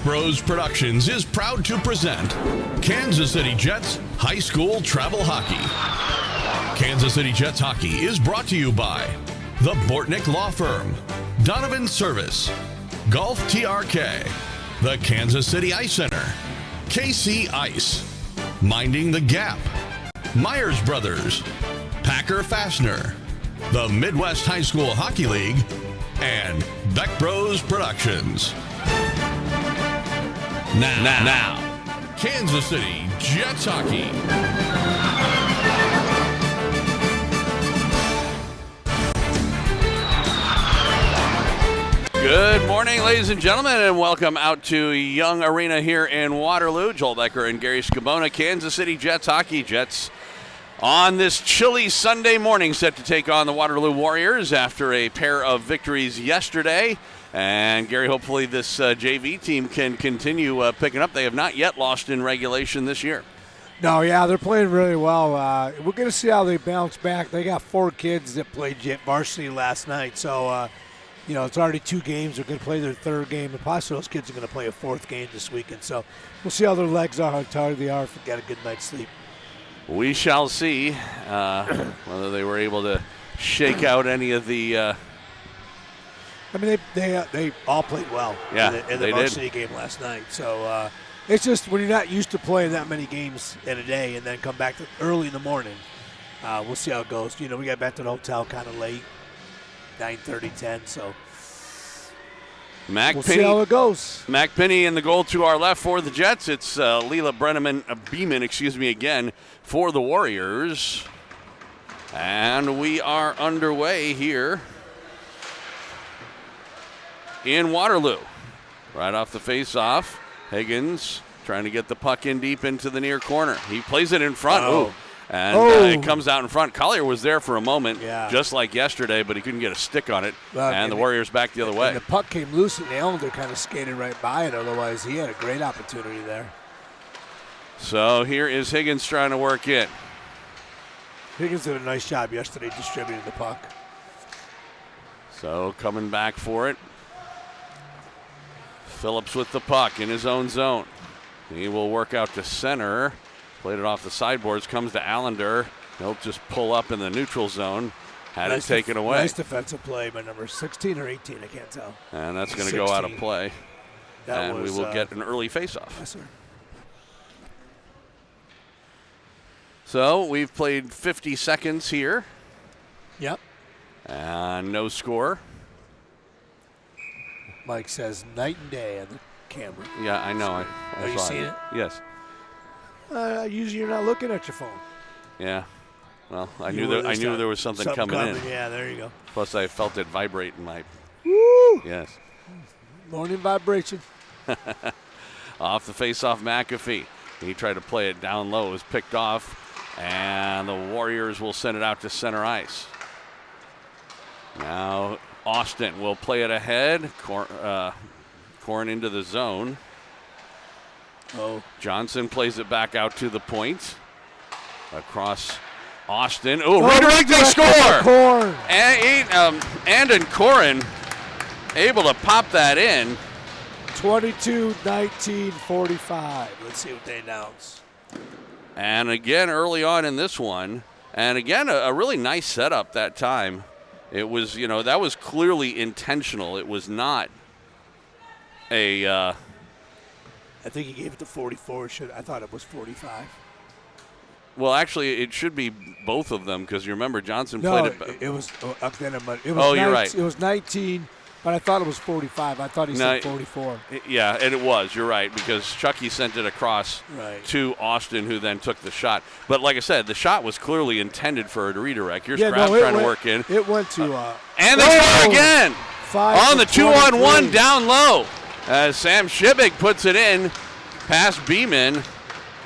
Bros Productions is proud to present Kansas City Jets High School Travel Hockey. Kansas City Jets Hockey is brought to you by the Bortnick Law Firm, Donovan Service, Golf TRK, the Kansas City Ice Center, KC Ice, Minding the Gap, Myers Brothers, Packer Fastener, the Midwest High School Hockey League, and Beck Bros Productions. Now, Kansas City Jets Hockey. Good morning, ladies and gentlemen, and welcome out to Young Arena here in Waterloo. Joel Becker and Gary Scabona, Kansas City Jets Hockey. Jets on this chilly Sunday morning set to take on the Waterloo Warriors after a pair of victories yesterday. And Gary, hopefully this JV team can continue picking up. They have not yet lost in regulation this year. No, yeah, they're playing really well. We're going to see how they bounce back. They got 4 kids that played varsity last night, so it's already 2 games. They're going to play their 3rd game, and possibly those kids are going to play a 4th game this weekend. So we'll see how their legs are, how tired they are, if they got a good night's sleep. We shall see whether they were able to shake out any of the. I mean, they all played well in the varsity game last night. So it's just when you're not used to playing that many games in a day and then come back early in the morning, we'll see how it goes. We got back to the hotel kind of late, 9:30, 10. So we'll see how it goes. Mac Penny in the goal to our left for the Jets. It's Leela Beeman, again, for the Warriors. And we are underway here in Waterloo. Right off the face-off, Higgins trying to get the puck in deep into the near corner. He plays it in front. It comes out in front. Collier was there for a moment, just like yesterday, but he couldn't get a stick on it, and the Warriors back the other way. And the puck came loose, and the Islander kind of skated right by it. Otherwise, he had a great opportunity there. So here is Higgins trying to work in. Higgins did a nice job yesterday distributing the puck. So coming back for it. Phillips with the puck in his own zone. He will work out to center. Played it off the sideboards. Comes to Allender. He'll just pull up in the neutral zone. Had it taken away. Nice defensive play by number 16 or 18. I can't tell. And that's going to go out of play. And we will get an early faceoff. Yes, sir. So we've played 50 seconds here. Yep. And no score. Mike says night and day on the camera. Yeah, I know. Are you seeing it? Yes. Usually you're not looking at your phone. Yeah. Well, I knew there was something coming in. Yeah, there you go. Plus, I felt it vibrate in my. Woo! Yes. Morning vibration. Off the face-off, McAfee. He tried to play it down low. It was picked off, and the Warriors will send it out to center ice. Now Austin will play it ahead. Corn into the zone. Johnson plays it back out to the point. Across Austin. Redirect, they score! Corn. And Corin able to pop that in. 22-19-45. Let's see what they announce. And again, early on in this one, and again, a really nice setup that time. It was, that was clearly intentional. It was not a. I think he gave it to 44. I thought it was 45. Well, actually, it should be both of them because you remember Johnson played it. It was. You're right. It was 19, but I thought it was 45. I thought he said 44. Yeah, and it was. You're right because Chucky sent it across to Austin, who then took the shot. But like I said, the shot was clearly intended for a redirect. Here's Kraft trying to work in. It went to. And they score again on the 2-on-1 down low. As Sam Shibig puts it in past Beeman.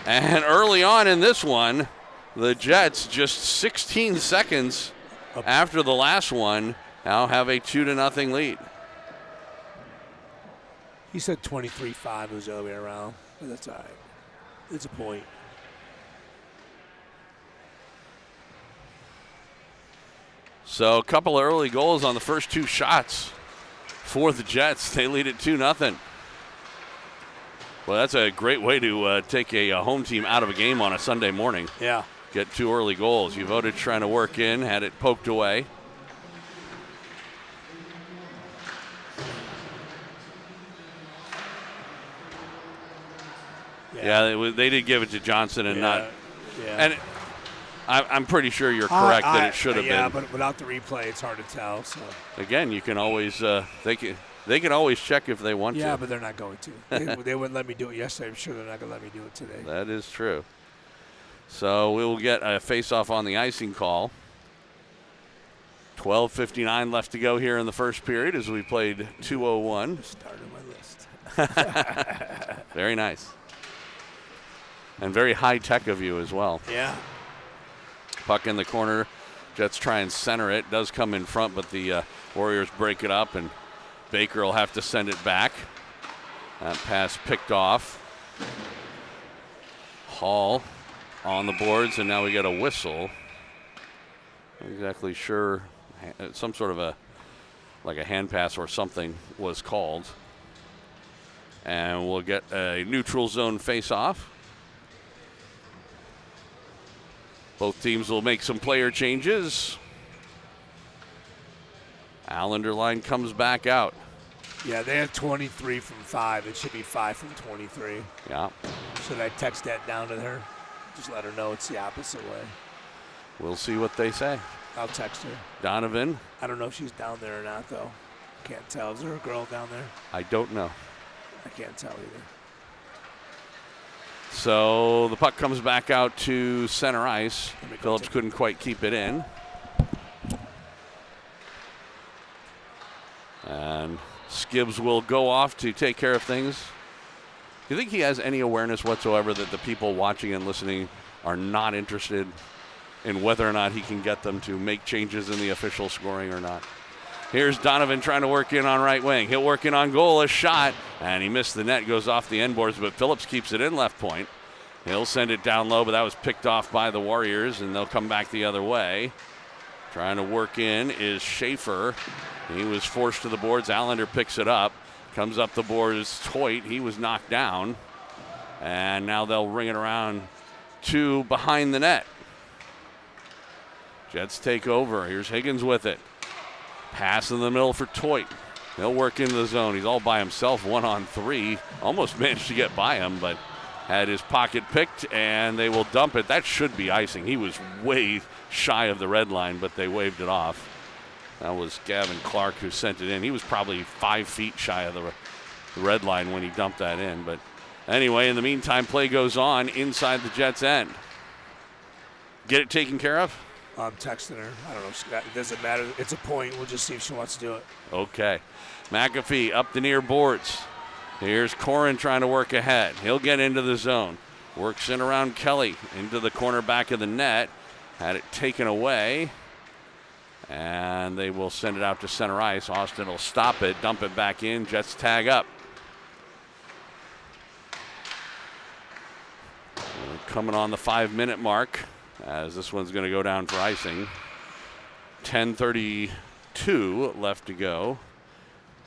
And early on in this one, the Jets, just 16 seconds after the last one, now have a 2-0 lead. He said 23-5 was the other way around, but that's all right. It's a point. So a couple of early goals on the first 2 shots for the Jets. They lead it 2-0. Well, that's a great way to take a home team out of a game on a Sunday morning. Yeah. Get 2 early goals. Uvodich trying to work in, had it poked away. Yeah, they did give it to Johnson and not. Yeah. And I'm pretty sure you're correct that it should have been. Yeah, but without the replay, it's hard to tell. So again, you can always they can always check if they want to. Yeah, but they're not going to. They wouldn't let me do it yesterday. I'm sure they're not going to let me do it today. That is true. So we will get a face-off on the icing call. 12:59 left to go here in the first period as we played 2:01. Started my list. Very nice. And very high-tech of you as well. Yeah. Puck in the corner. Jets try and center it. Does come in front, but the Warriors break it up, and Baker will have to send it back. That pass picked off. Hall on the boards, and now we get a whistle. Not exactly sure. Some sort of like a hand pass or something was called. And we'll get a neutral zone face-off. Both teams will make some player changes. Allender line comes back out. Yeah, they have 23 from 5. It should be 5 from 23. Yeah. Should I text that down to her? Just let her know it's the opposite way. We'll see what they say. I'll text her. Donovan. I don't know if she's down there or not, though. Can't tell. Is there a girl down there? I don't know. I can't tell either. So the puck comes back out to center ice. Phillips couldn't quite keep it in. And Skibbs will go off to take care of things. Do you think he has any awareness whatsoever that the people watching and listening are not interested in whether or not he can get them to make changes in the official scoring or not? Here's Donovan trying to work in on right wing. He'll work in on goal, a shot, and he missed the net, goes off the end boards, but Phillips keeps it in left point. He'll send it down low, but that was picked off by the Warriors, and they'll come back the other way. Trying to work in is Schaefer. He was forced to the boards. Allender picks it up. Comes up the boards. Toit, he was knocked down. And now they'll ring it around to behind the net. Jets take over. Here's Higgins with it. Pass in the middle for Toit. He'll work into the zone. He's all by himself, 1-on-3. Almost managed to get by him, but had his pocket picked, and they will dump it. That should be icing. He was way shy of the red line, but they waved it off. That was Gavin Clark who sent it in. He was probably 5 feet shy of the red line when he dumped that in. But anyway, in the meantime, play goes on inside the Jets' end. Get it taken care of? I'm texting her. I don't know. It doesn't matter. It's a point. We'll just see if she wants to do it. Okay. McAfee up the near boards. Here's Corrin trying to work ahead. He'll get into the zone. Works in around Kelly into the corner back of the net. Had it taken away. And they will send it out to center ice. Austin will stop it, dump it back in. Jets tag up. We're coming on the 5-minute mark as this one's going to go down for icing. 10:32 left to go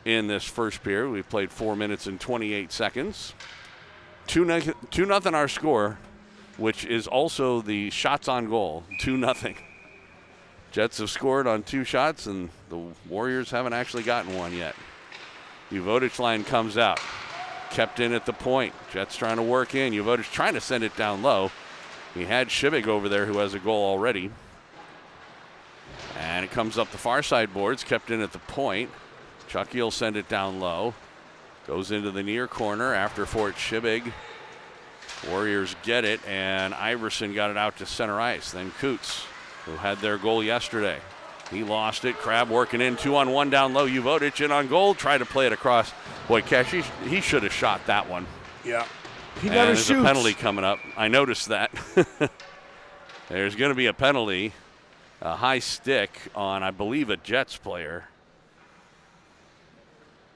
in this first period. We've played 4 minutes and 28 seconds. 2-0 our score, which is also the shots on goal. 2-0. Jets have scored on 2 shots, and the Warriors haven't actually gotten one yet. Uvodich line comes out. Kept in at the point. Jets trying to work in. Uvodich trying to send it down low. He had Shibig over there who has a goal already. And it comes up the far side boards. Kept in at the point. Chucky will send it down low. Goes into the near corner after Fort Shibig. Warriors get it, and Iverson got it out to center ice. Then Coots, who had their goal yesterday. He lost it. Crab working in 2-on-1 down low. Uvodich in on goal. Tried to play it across. Boy, Cash, he should have shot that one. Yeah. He and never there's shoots. A penalty coming up. I noticed that. There's going to be a penalty. A high stick on, I believe, a Jets player.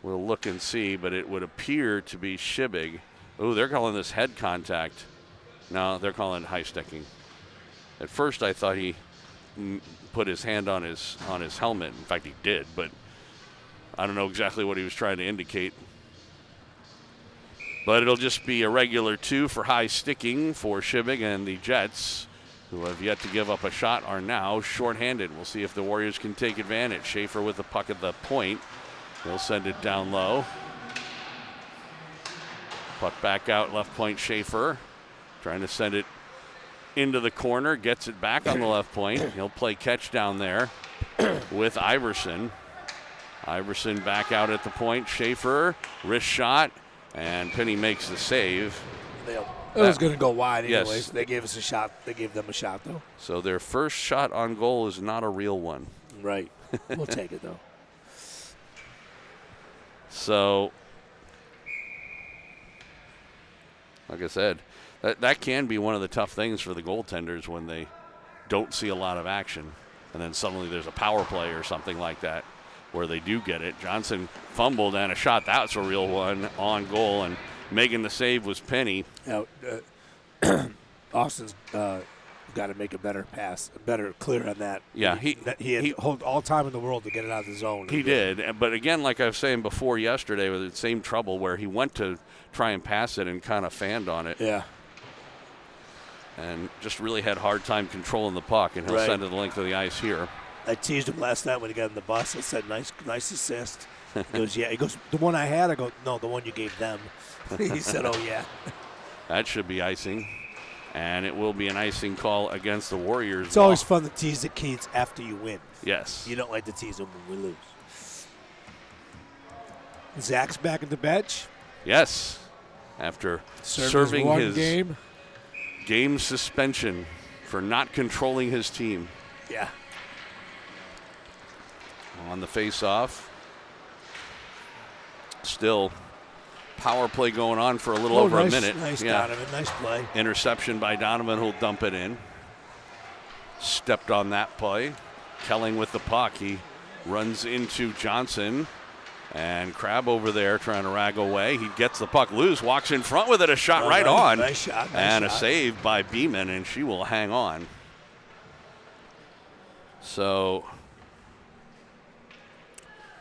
We'll look and see, but it would appear to be Shibig. Oh, they're calling this head contact. No, they're calling it high sticking. At first, I thought he put his hand on his helmet. In fact, he did, but I don't know exactly what he was trying to indicate. But it'll just be a regular 2 for high sticking for Shibig, and the Jets, who have yet to give up a shot, are now shorthanded. We'll see if the Warriors can take advantage. Schaefer with the puck at the point. He'll send it down low. Puck back out, left point, Schaefer. Trying to send it into the corner, gets it back on the left point. He'll play catch down there with Iverson. Iverson back out at the point. Schaefer, wrist shot, and Penny makes the save. It was going to go wide anyways. Yes. They gave us a shot. They gave them a shot, though. So their first shot on goal is not a real one. Right. We'll take it, though. So, like I said, that can be one of the tough things for the goaltenders when they don't see a lot of action. And then suddenly there's a power play or something like that where they do get it. Johnson fumbled and a shot. That's a real one on goal. And making the save was Penny. Now, Austin's got to make a better pass, a better clear on that. Yeah, he had hold all time in the world to get it out of the zone. He did. But again, like I was saying before yesterday, with the same trouble where he went to try and pass it and kind of fanned on it. Yeah. And just really had a hard time controlling the puck, and he'll send it the length of the ice here. I teased him last night when he got in the bus. I said, nice assist. He goes, yeah. He goes, the one I had? I go, no, the one you gave them. He said, oh, yeah. That should be icing. And it will be an icing call against the Warriors. It's always fun to tease the kids after you win. Yes. You don't like to tease them when we lose. Zach's back at the bench. Yes. After serving his game suspension for not controlling his team. Yeah. On the face-off. Still power play going on for a little over a minute. Nice, Donovan. Nice play. Interception by Donovan, who'll dump it in. Stepped on that play. Kelling with the puck. He runs into Johnson. And Crab over there trying to rag away. He gets the puck loose, walks in front with it, a shot right on. Nice shot. A save by Beeman, and she will hang on. So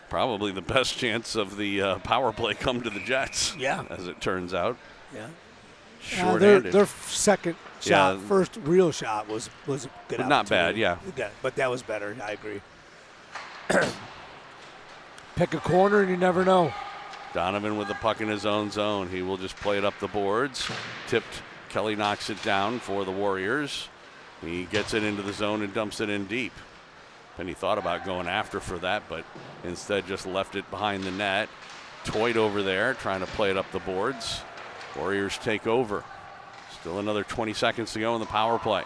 probably the best chance of the power play come to the Jets. Yeah. As it turns out. Yeah. Short-handed. Their second shot, first real shot was a good opportunity. Not bad, yeah. But that was better. I agree. Pick a corner and you never know. Donovan with the puck in his own zone. He will just play it up the boards. Tipped. Kelly knocks it down for the Warriors. He gets it into the zone and dumps it in deep. And he thought about going after for that, but instead just left it behind the net. Toyed over there, trying to play it up the boards. Warriors take over. Still another 20 seconds to go in the power play.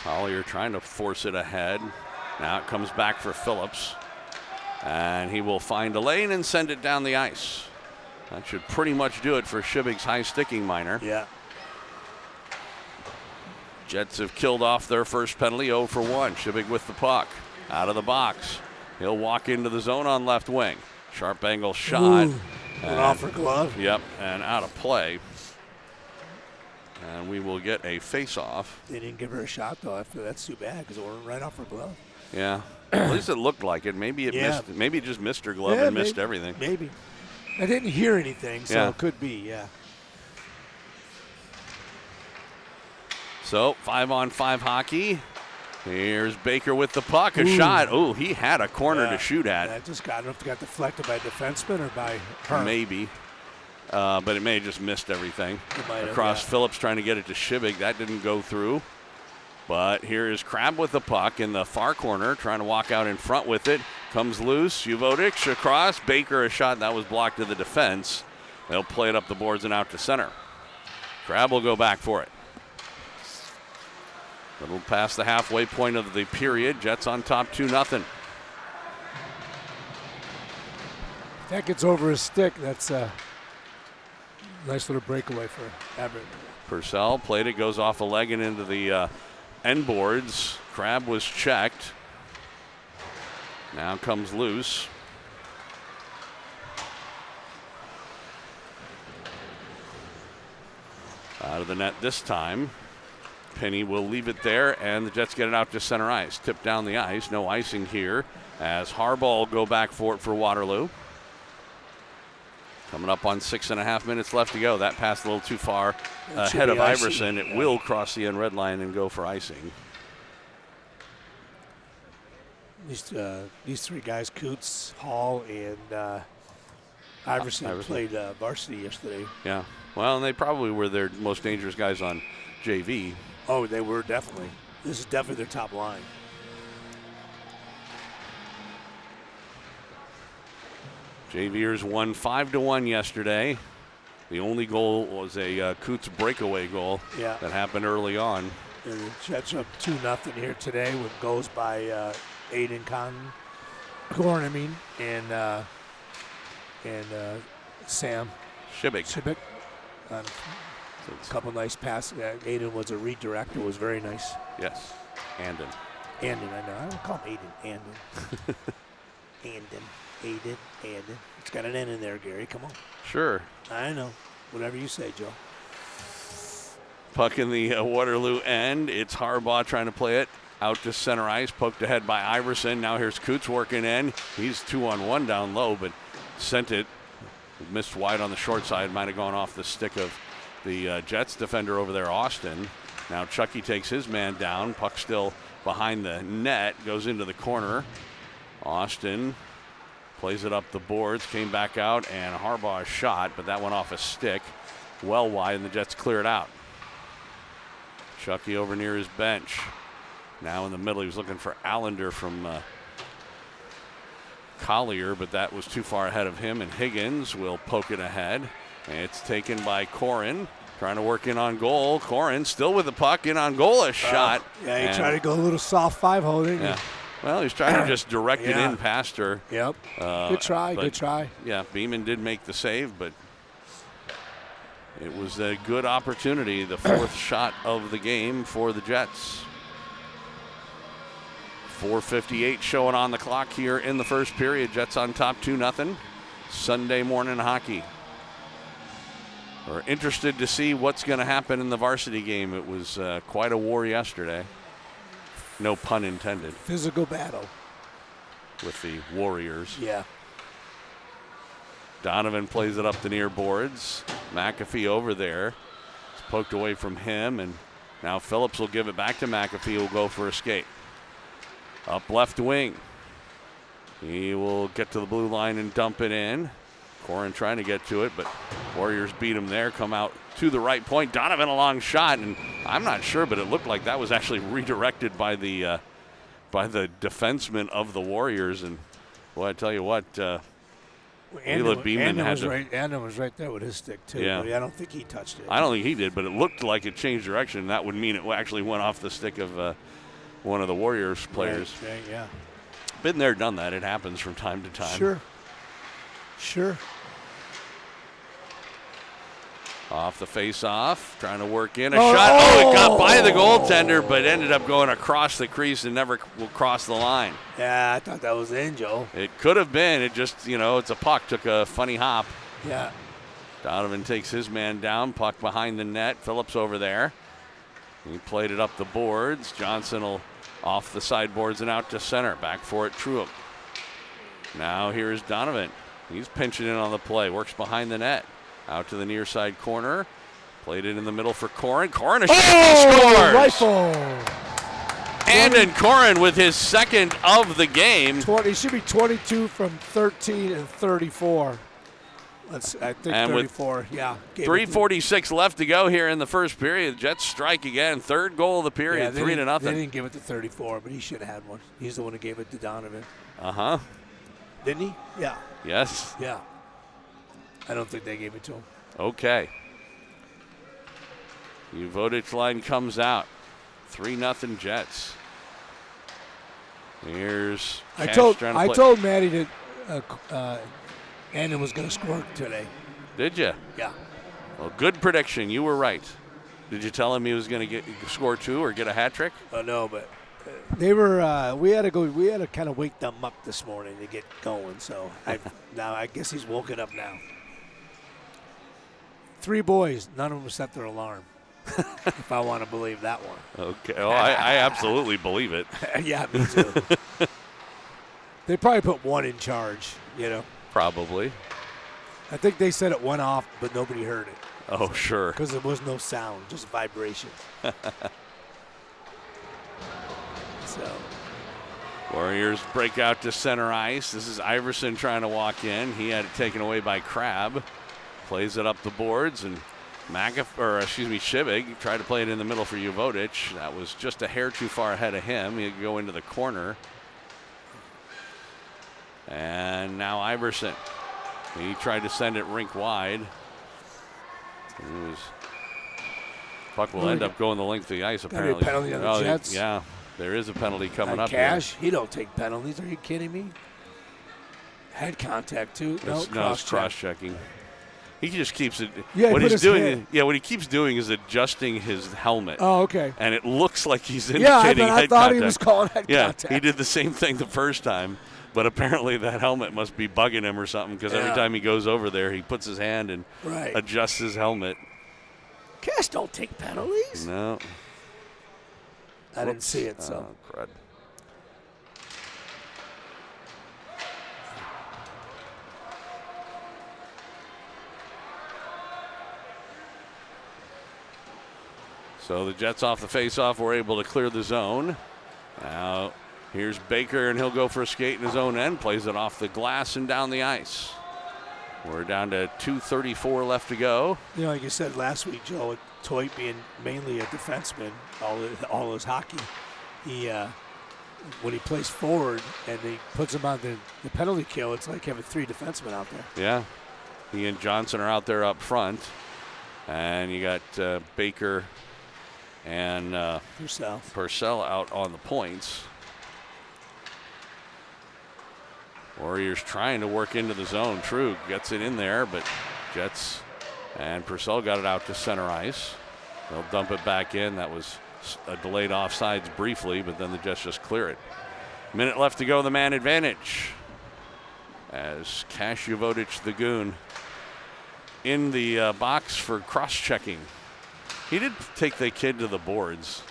Collier trying to force it ahead. Now it comes back for Phillips. And he will find a lane and send it down the ice. That should pretty much do it for Shibig's high sticking minor. Yeah. Jets have killed off their first penalty, 0 for 1. Shibig with the puck. Out of the box. He'll walk into the zone on left wing. Sharp angle shot. Went off her glove. Yep, and out of play. And we will get a face-off. They didn't give her a shot, though. After that's too bad because it went right off her glove. Yeah. At least it looked like it. Maybe it missed. Maybe it just missed her glove and missed everything. Maybe. I didn't hear anything, so it could be, So 5-on-5 hockey. Here's Baker with the puck. A shot. Oh, he had a corner to shoot at. That just got deflected by a defenseman or by her. Maybe. But it may have just missed everything. Across Phillips trying to get it to Shibig. That didn't go through. But here is Crab with the puck in the far corner, trying to walk out in front with it. Comes loose. Juvotic across. Baker a shot. That was blocked to the defense. They'll play it up the boards and out to center. Crab will go back for it. Little past the halfway point of the period. Jets on top 2-0. That gets over his stick. That's a nice little breakaway for Everett. Purcell played it, goes off a leg and into the end boards. Crab was checked. Now comes loose. Out of the net this time. Penny will leave it there, and the Jets get it out to center ice. Tip down the ice. No icing here as Harbaugh will go back for it for Waterloo. Coming up on 6.5 minutes left to go. That passed a little too far ahead of Iverson. It will cross the end red line and go for icing. These three guys, Coots, Hall, and Iverson played varsity yesterday. Yeah. Well, and they probably were their most dangerous guys on JV. Oh, they were definitely. This is definitely their top line. JVers won 5-1 yesterday. The only goal was a Coots breakaway goal that happened early on. And the Jets are up 2-0 here today with goals by Aiden Corn, and Sam Shibik. A couple nice passes. Aiden was a redirect. It was very nice. Yes. Andon, I know. I don't call him Aiden. Aiden. It's got an N in there, Gary. Come on. Sure. I know. Whatever you say, Joe. Puck in the Waterloo end. It's Harbaugh trying to play it out to center ice. Poked ahead by Iverson. Now here's Coots working in. He's 2-on-1 down low, but sent it. Missed wide on the short side. Might have gone off the stick of the Jets defender over there, Austin. Now Chucky takes his man down. Puck still behind the net. Goes into the corner. Austin plays it up the boards. Came back out, and Harbaugh shot, but that went off a stick. Well wide, and the Jets clear it out. Chucky over near his bench. Now in the middle, he was looking for Allender from Collier, but that was too far ahead of him, and Higgins will poke it ahead. And it's taken by Corin, trying to work in on goal. Corin still with the puck, in on goal, a shot. Yeah, he tried to go a little soft 5-hole, didn't he? Well, he's trying to just direct it in past her. Yep. Good try. Yeah, Beeman did make the save, but it was a good opportunity, the fourth shot of the game for the Jets. 4:58 showing on the clock here in the first period. Jets on top 2-0. Sunday morning hockey. We're interested to see what's going to happen in the varsity game. It was quite a war yesterday. No pun intended. Physical battle. With the Warriors. Yeah. Donovan plays it up the near boards. McAfee over there. It's poked away from him, and now Phillips will give it back to McAfee, who will go for a skate. Up left wing. He will get to the blue line and dump it in. Corin trying to get to it, but Warriors beat him there. Come out to the right point. Donovan a long shot, and I'm not sure, but it looked like that was actually redirected by the defenseman of the Warriors. And boy, I tell you what, Beeman Andon was right there with his stick too. Yeah. But I don't think he touched it. I don't think he did, but it looked like it changed direction. That would mean it actually went off the stick of one of the Warriors players. Right, yeah. Been there, done that. It happens from time to time. Sure. Off the face-off, trying to work in a shot. It got by the goaltender, but ended up going across the crease and never will cross the line. Yeah, I thought that was in, Joe. It could have been. It just, it's a puck. Took a funny hop. Yeah. Donovan takes his man down. Puck behind the net. Phillips over there. He played it up the boards. Johnson will off the sideboards and out to center. Back for it, Truitt. Now here's Donovan. He's pinching in on the play. Works behind the net. Out to the near side corner. Played it in the middle for Corin. Corin, a shot, scores! Rifle! Andon Corin with his second of the game. He should be 22 from 13 and 34. I think 34, yeah. 3:46 left to go here in the first period. The Jets strike again. Third goal of the period, 3-0. They didn't give it to 34, but he should have had one. He's the one who gave it to Donovan. Uh-huh. Didn't he? Yeah. Yes. Yeah. I don't think they gave it to him. Okay. Uvodich line comes out. 3-0 Jets. Here's I told Maddie that Andon was going to score today. Did you? Yeah. Well, good prediction. You were right. Did you tell him he was going to score two or get a hat trick? Oh no, but they were. We had to kind of wake them up this morning to get going. So now I guess he's woken up now. 3 boys. None of them set their alarm. if I want to believe that one. Okay. Well, I absolutely believe it. Yeah, me too. They probably put one in charge, Probably. I think they said it went off, but nobody heard it. Oh, sure. Because there was no sound, just vibration. So. Warriors break out to center ice. This is Iverson trying to walk in. He had it taken away by Crabb. Plays it up the boards, and Shibig tried to play it in the middle for Uvodich. That was just a hair too far ahead of him. He could go into the corner. And now Iverson. He tried to send it rink wide. Puck will end up going the length of the ice, apparently. Penalty on the Jets? Yeah, there is a penalty coming up Cash, here. he don't take penalties. Are you kidding me? Head contact, too. No, it's cross-checking. He just keeps it. Yeah, what he's doing. Yeah, what he keeps doing is adjusting his helmet. Oh, okay. And it looks like he's indicating I head thought contact. he was calling head contact. Yeah, he did the same thing the first time, but apparently that helmet must be bugging him or something, because every time he goes over there, he puts his hand and adjusts his helmet. Cash don't take penalties. No. I didn't see it, so. Oh, crud. So the Jets off the faceoff were able to clear the zone. Now here's Baker, and he'll go for a skate in his own end. Plays it off the glass and down the ice. We're down to 2:34 left to go. Like you said last week, Joe, Toit being mainly a defenseman, all his hockey, he when he plays forward and he puts him on the penalty kill, it's like having three defensemen out there. Yeah. He and Johnson are out there up front. And you got Baker and Purcell out on the points. Warriors trying to work into the zone. True gets it in there, but Jets and Purcell got it out to center ice. They'll dump it back in. That was a delayed offsides briefly, but then the Jets just clear it. Minute left to go, the man advantage. As Cash Uvodich, the goon, in the box for cross-checking. He did take the kid to the boards.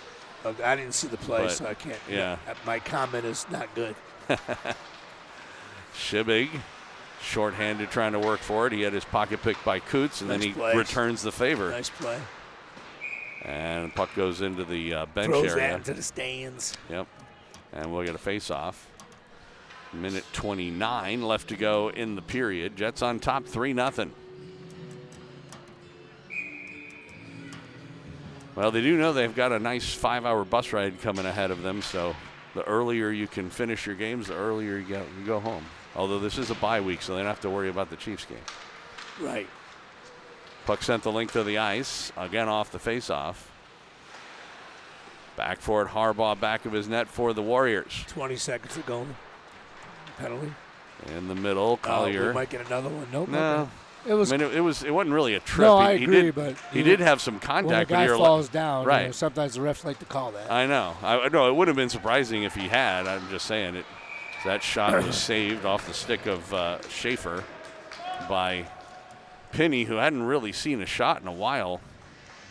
I didn't see the play, so I can't. Yeah. My comment is not good. Shibig, shorthanded, trying to work for it. He had his pocket picked by Coots, and then he returns the favor. Nice play. And the puck goes into the bench Throws area. that into the stands. Yep. And we'll get a face-off. Minute 29 left to go in the period. Jets on top 3-0. Well, they do know they've got a nice 5-hour bus ride coming ahead of them, so the earlier you can finish your games, the earlier you go home. Although this is a bye week, so they don't have to worry about the Chiefs game. Right. Puck sent the length of the ice, again off the face-off. Back for it, Harbaugh, back of his net for the Warriors. 20 seconds to go. Penalty. In the middle, Collier. We might get another one. Nope. No. It was. I mean, it wasn't really a trip. No, I agree, but he did have some contact. When a guy falls down, right? Sometimes the refs like to call that. I know. I know it would have been surprising if he had. I'm just saying it. That shot was saved off the stick of Schaefer by Penny, who hadn't really seen a shot in a while.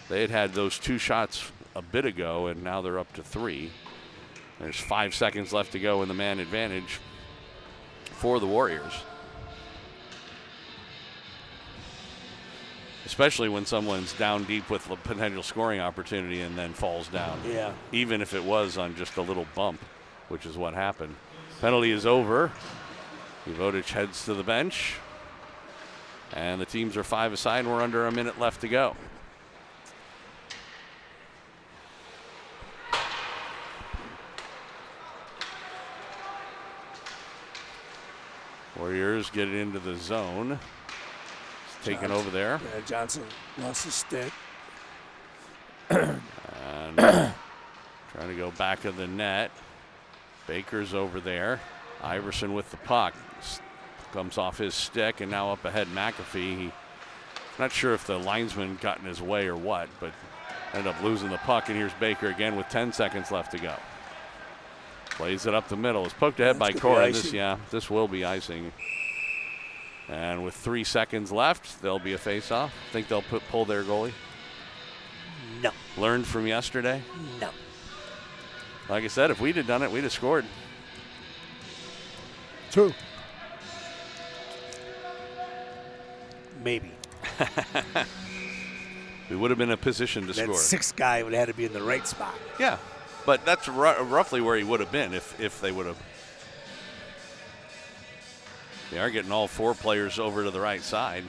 They had those two shots a bit ago, and now they're up to 3. There's 5 seconds left to go in the man advantage for the Warriors. Especially when someone's down deep with a potential scoring opportunity and then falls down. Yeah. Even if it was on just a little bump, which is what happened. Penalty is over. Uvodich heads to the bench. And the teams are 5 aside, and we're under a minute left to go. Warriors get it into the zone. It's taken over there. Yeah, Johnson lost his stick. And trying to go back of the net. Baker's over there. Iverson with the puck. Comes off his stick, and now up ahead McAfee. Not sure if the linesman got in his way or what, but ended up losing the puck. And here's Baker again with 10 seconds left to go. Plays it up the middle. It's poked ahead by Cora. This will be icing. And with 3 seconds left, there'll be a face-off. Think they'll pull their goalie? No. Learned from yesterday? No. Like I said, if we'd have done it, we'd have scored. True. Maybe. We would have been in a position to that score. Sixth guy would have had to be in the right spot. Yeah, but that's roughly where he would have been if they would have. They are getting all 4 players over to the right side.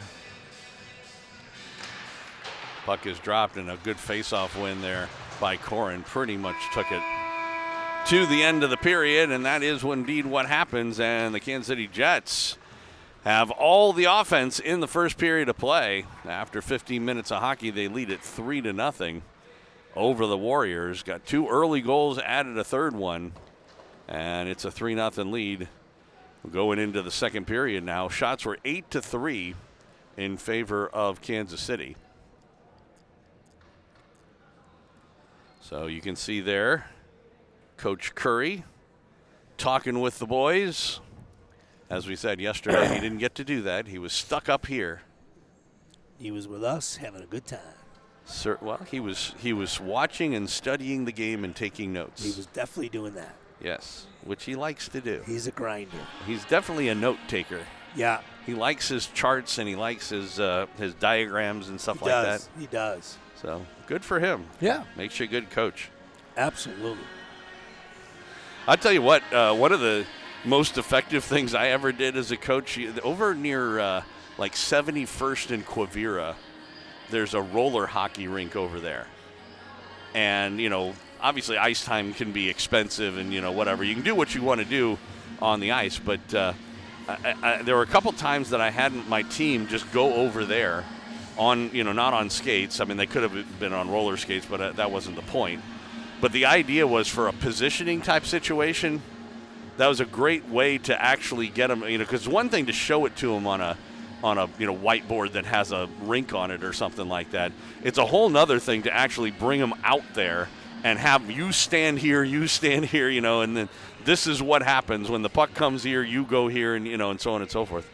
Puck is dropped, and a good face-off win there by Corin. Pretty much took it to the end of the period, and that is indeed what happens. And the Kansas City Jets have all the offense in the first period of play. After 15 minutes of hockey, they lead it 3-0 over the Warriors. Got 2 early goals, added a third one, and it's a 3-0 lead going into the second period now. Shots were 8-3 in favor of Kansas City. So you can see there Coach Curry talking with the boys. As we said yesterday, he didn't get to do that. He was stuck up here. He was with us having a good time. Well, he was watching and studying the game and taking notes. He was definitely doing that. Yes, which he likes to do. He's a grinder. He's definitely a note taker. Yeah. He likes his charts and he likes his diagrams and stuff like that. He does. So good for him. Yeah. Makes you a good coach. Absolutely. I'll tell you what, one of the most effective things I ever did as a coach, over near like 71st and Quivira, there's a roller hockey rink over there. And, you know, obviously ice time can be expensive and, you know, whatever. You can do what you want to do on the ice, but there were a couple times that I had my team just go over there on, you know, not on skates. I mean, they could have been on roller skates, but that wasn't the point. But the idea was for a positioning type situation, that was a great way to actually get them, you know, because one thing to show it to them on a you know, whiteboard that has a rink on it or something like that. It's a whole nother thing to actually bring them out there and have you stand here, you know, and then this is what happens when the puck comes here, you go here, and, you know, and so on and so forth.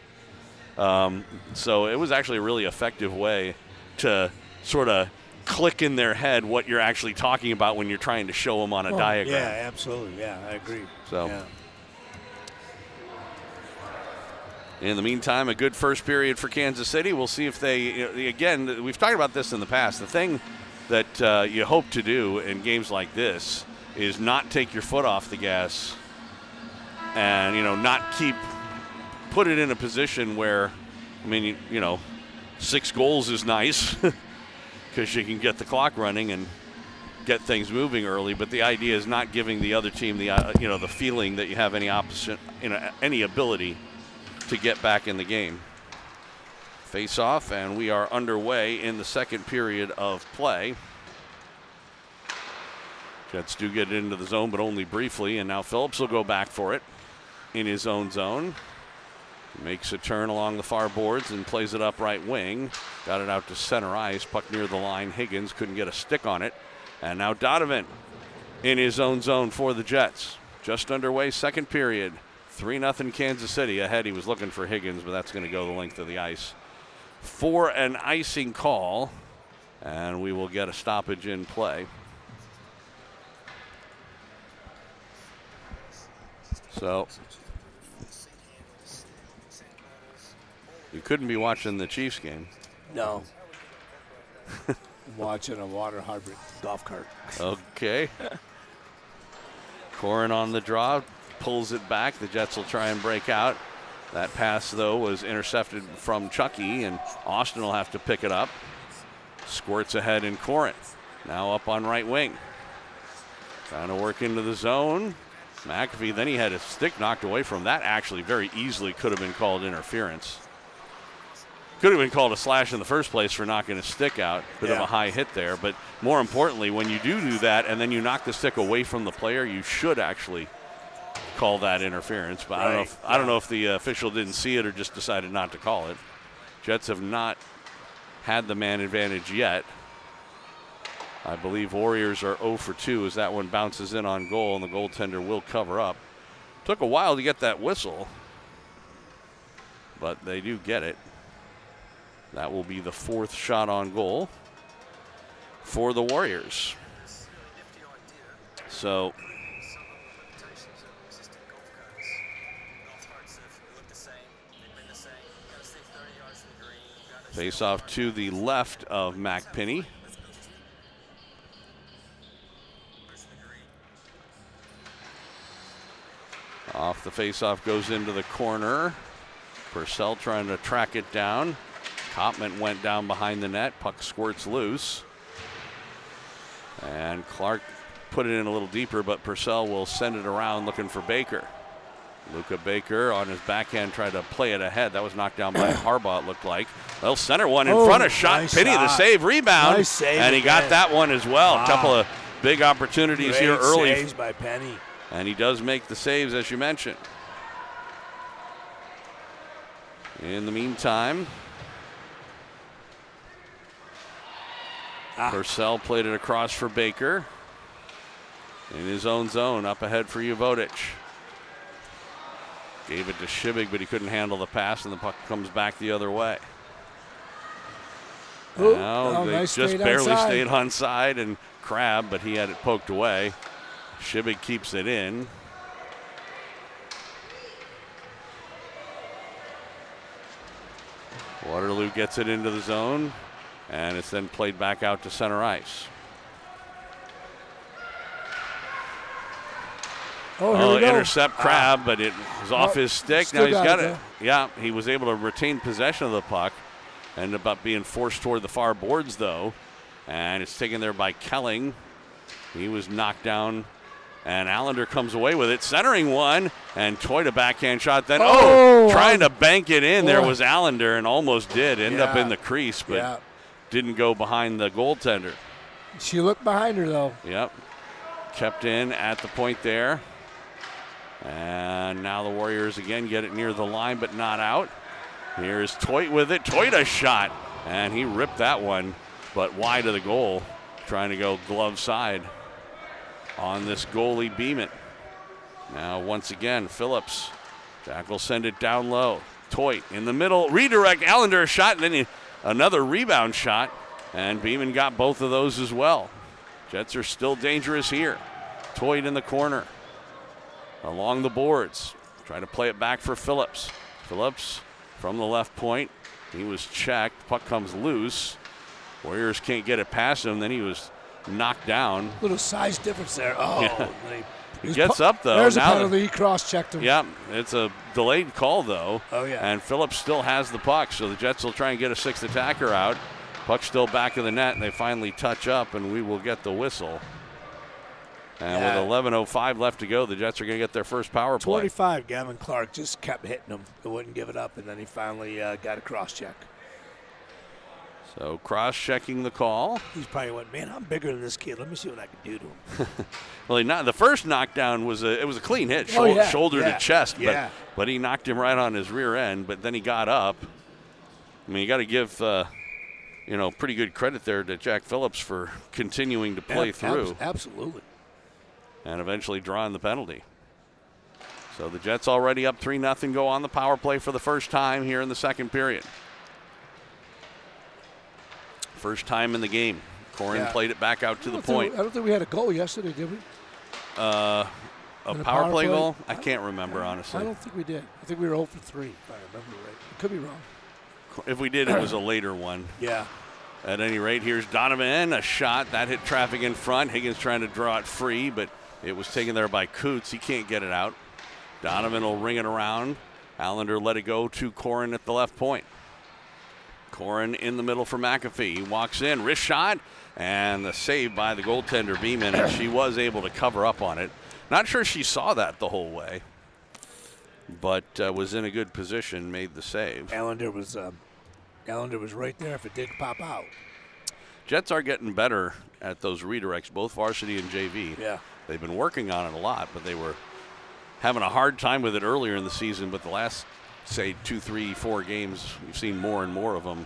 So it was actually a really effective way to sort of click in their head what you're actually talking about when you're trying to show them on a diagram. Yeah, absolutely. Yeah, I agree. So. Yeah. In the meantime, a good first period for Kansas City. We'll see if they, you know, again, we've talked about this in the past. The thing that you hope to do in games like this is not take your foot off the gas and, you know, not put it in a position where, I mean, you know, 6 goals is nice because you can get the clock running and get things moving early. But the idea is not giving the other team the, you know, the feeling that you have any opposite, you know, any ability to get back in the game. Face off, and we are underway in the second period of play. Jets do get into the zone, but only briefly, and now Phillips will go back for it in his own zone. Makes a turn along the far boards and plays it up right wing. Got it out to center ice, puck near the line. Higgins couldn't get a stick on it. And now Donovan in his own zone for the Jets. Just underway, second period. 3-0 Kansas City ahead. He was looking for Higgins, but that's going to go the length of the ice. For an icing call, and we will get a stoppage in play. So you couldn't be watching the Chiefs game. No. I'm watching a Water Harbor golf cart. Okay. Corin on the draw. Pulls it back. The Jets will try and break out. That pass, though, was intercepted from Chucky, and Austin will have to pick it up. Squirts ahead in Corinth. Now up on right wing. Trying to work into the zone. McAfee, then he had his stick knocked away from that. Actually, very easily could have been called interference. Could have been called a slash in the first place for knocking his stick out. Bit of a high hit there. But more importantly, when you do that and then you knock the stick away from the player, you should actually call that interference, but right. I don't know if the official didn't see it or just decided not to call it. Jets have not had the man advantage yet. I believe Warriors are 0 for 2 as that one bounces in on goal, and the goaltender will cover up. Took a while to get that whistle, but they do get it. That will be the 4th shot on goal for the Warriors. So face off to the left of McPinney. Off the face-off goes into the corner. Purcell trying to track it down. Kopman went down behind the net. Puck squirts loose. And Clark put it in a little deeper, but Purcell will send it around looking for Baker. Luca Baker on his backhand tried to play it ahead. That was knocked down by Harbaugh, it looked like. They'll center one in front of shot. Nice Penny, the save, rebound. Nice save and he got that one as well. A couple of big opportunities Great here early. Saves by Penny. And he does make the saves, as you mentioned. In the meantime, Purcell played it across for Baker. In his own zone, up ahead for Uvodich. Gave it to Shibig, but he couldn't handle the pass, and the puck comes back the other way. Now they nice just barely onside. stayed onside, and Crab, but he had it poked away. Shibig keeps it in. Waterloo gets it into the zone, and it's then played back out to center ice. Oh, intercept Crab, but it was off his stick. Now still he's got got it, it. though. Yeah, he was able to retain possession of the puck. Ended up being forced toward the far boards, though. And it's taken there by Kelling. He was knocked down, and Allender comes away with it. Centering one, and Toyd a backhand shot. Then, trying to bank it in. There was Allender, and almost did. End up in the crease, but didn't go behind the goaltender. She looked behind her, though. Yep. Kept in at the point there. And now the Warriors again get it near the line, but not out. Here's Toit with it. Toit a shot, and he ripped that one, but wide of the goal, trying to go glove side on this goalie Beeman. Now once again, Phillips. Jack will send it down low. Toit in the middle, redirect, Allender a shot, and then another rebound shot, and Beeman got both of those as well. Jets are still dangerous here. Toit in the corner. Along the boards, try to play it back for Phillips. Phillips from the left point. He was checked. Puck comes loose. Warriors can't get it past him. Then he was knocked down. Little size difference there. Oh, yeah. He gets up though. There's now a penalty. He cross-checked him. Yeah, it's a delayed call though. Oh yeah. And Phillips still has the puck, so the Jets will try and get a sixth attacker out. Puck still back of the net, and they finally touch up, and we will get the whistle. And with 11:05 left to go, the Jets are going to get their first power play. 25, Gavin Clark just kept hitting him. He wouldn't give it up, and then he finally got a cross-check. So cross-checking the call. He's probably went, man, I'm bigger than this kid. Let me see what I can do to him. Well, the first knockdown was a clean hit, shoulder to chest, but he knocked him right on his rear end. But then he got up. I mean, you got to give pretty good credit there to Jack Phillips for continuing to play through. Absolutely. And eventually drawing the penalty. So the Jets already up 3-0, go on the power play for the first time here in the second period. First time in the game. Corin played it back out to the point. I don't think we had a goal yesterday, did we? A power play goal? I can't remember, honestly. I don't think we did. I think we were 0 for 3, if I remember right. I could be wrong. If we did, it was a later one. Yeah. At any rate, here's Donovan, a shot. That hit traffic in front. Higgins trying to draw it free, but it was taken there by Coots. He can't get it out. Donovan will ring it around. Allender let it go to Corin at the left point. Corin in the middle for McAfee. He walks in, wrist shot, and the save by the goaltender Beeman, and she was able to cover up on it. Not sure she saw that the whole way, but was in a good position, made the save. Allender was right there if it did pop out. Jets are getting better at those redirects, both varsity and JV. Yeah. They've been working on it a lot, but they were having a hard time with it earlier in the season. But the last, say, 2, 3, 4 games, we've seen more and more of them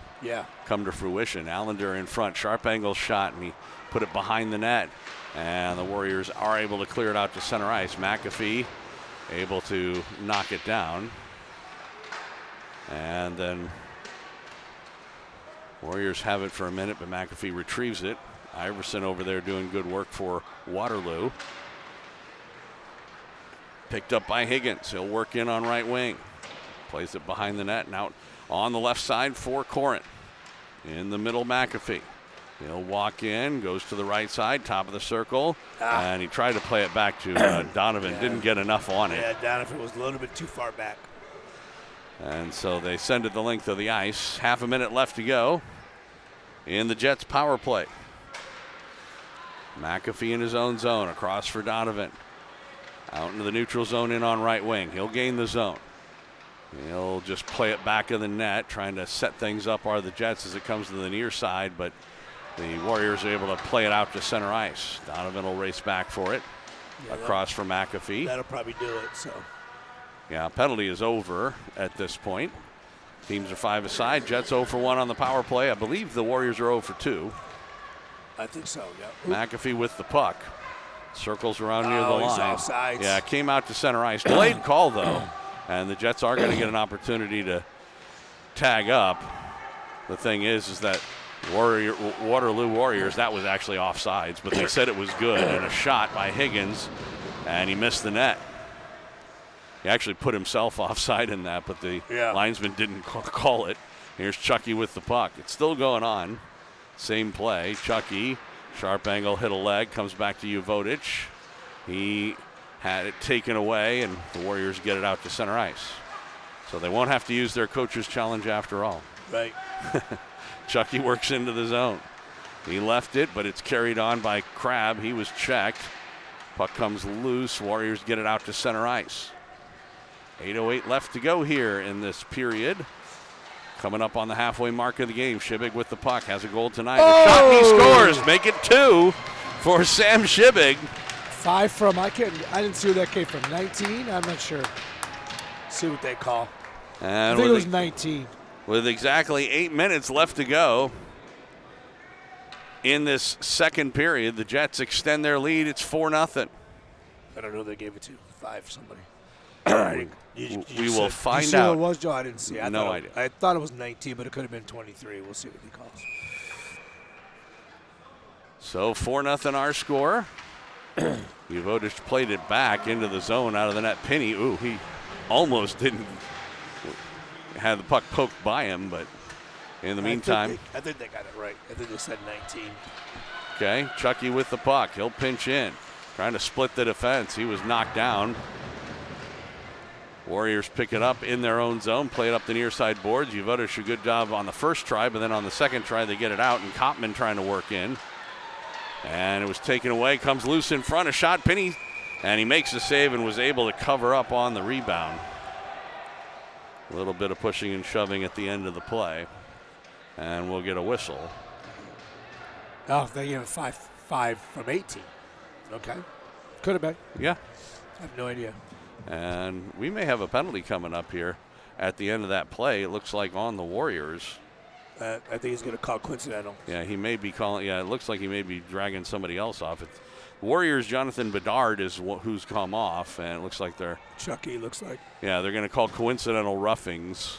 come to fruition. Allender in front, sharp angle shot, and he put it behind the net. And the Warriors are able to clear it out to center ice. McAfee able to knock it down. And then Warriors have it for a minute, but McAfee retrieves it Iverson over there doing good work for Waterloo. Picked up by Higgins. He'll work in on right wing. Plays it behind the net and out on the left side for Corinth. In the middle, McAfee. He'll walk in, goes to the right side, top of the circle, and he tried to play it back to Donovan. Yeah. Didn't get enough on it. Yeah, Donovan was a little bit too far back. And so they send it the length of the ice. Half a minute left to go in the Jets' power play. McAfee in his own zone, across for Donovan. Out into the neutral zone, in on right wing. He'll gain the zone. He'll just play it back of the net, trying to set things up are the Jets as it comes to the near side, but the Warriors are able to play it out to center ice. Donovan will race back for it, across from McAfee. That'll probably do it, so. Yeah, penalty is over at this point. Teams are 5 aside. Jets 0 for 1 on the power play. I believe the Warriors are 0 for 2. I think so, yeah. McAfee with the puck. Circles around near the line. Offsides. Yeah, came out to center ice. Delayed call, though. And the Jets are going to get an opportunity to tag up. The thing is that Waterloo Warriors, that was actually offsides, but they said it was good. And a shot by Higgins, and he missed the net. He actually put himself offside in that, but the linesman didn't call it. Here's Chucky with the puck. It's still going on. Same play. Chucky, sharp angle, hit a leg, comes back to Uvodich. He had it taken away, and the Warriors get it out to center ice. So they won't have to use their coach's challenge after all. Right. Chucky works into the zone. He left it, but it's carried on by Crabb. He was checked. Puck comes loose. Warriors get it out to center ice. 8:08 left to go here in this period. Coming up on the halfway mark of the game. Shibig with the puck. Has a goal tonight. The shot, he scores. Make it 2 for Sam Shibig. 5 from, I didn't see who that came from. 19? I'm not sure. See what they call. And I think it was 19. With exactly 8 minutes left to go in this second period, the Jets extend their lead. It's 4-0. I don't know who they gave it to. 5 somebody. We will find out. Did you see who it was, Joe? I didn't see. No idea. I thought it was 19, but it could have been 23. We'll see what he calls. So 4-0 our score. Uvodich played it back into the zone out of the net. Penny, he almost didn't have the puck poked by him, but in the meantime. I think they got it right. I think they said 19. Okay, Chucky with the puck. He'll pinch in. Trying to split the defense. He was knocked down. Warriors pick it up in their own zone, play it up the near side boards. Uvodich a good job on the first try, but then on the second try they get it out, and Kopman trying to work in. And it was taken away, comes loose in front, a shot, Penny, and he makes the save and was able to cover up on the rebound. A little bit of pushing and shoving at the end of the play, and we'll get a whistle. Oh, they gave it 5 from 18. Okay. Could have been. Yeah. I have no idea. And we may have a penalty coming up here at the end of that play. It looks like on the Warriors. I think he's going to call coincidental. Yeah, he may be calling. Yeah, it looks like he may be dragging somebody else off. It's Warriors, Jonathan Bedard is who's come off, and it looks like they're. Chucky looks like. Yeah, they're going to call coincidental roughings.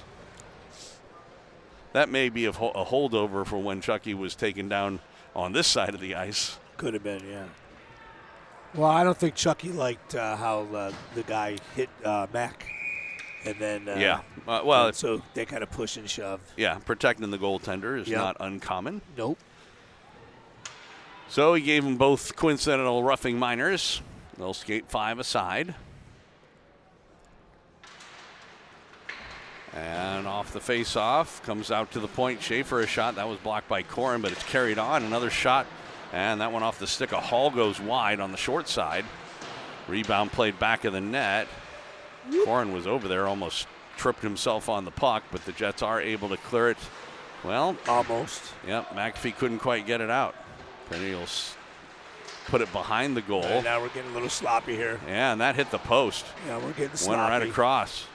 That may be a holdover for when Chucky was taken down on this side of the ice. Could have been, yeah. Well, I don't think Chucky liked how the guy hit Mac. And then, so they kind of push and shove. Yeah, protecting the goaltender is not uncommon. Nope. So he gave them both coincidental roughing minors. They'll skate 5 aside. And off the face-off, comes out to the point. Schaefer, a shot that was blocked by Corin, but it's carried on. Another shot, and that one off the stick. A Hall goes wide on the short side. Rebound played back of the net. Corin was over there, almost tripped himself on the puck, but the Jets are able to clear it. Well, almost. Yep, McAfee couldn't quite get it out. Penny will put it behind the goal. And now we're getting a little sloppy here. Yeah, and that hit the post. Yeah, we're getting sloppy. Went right across.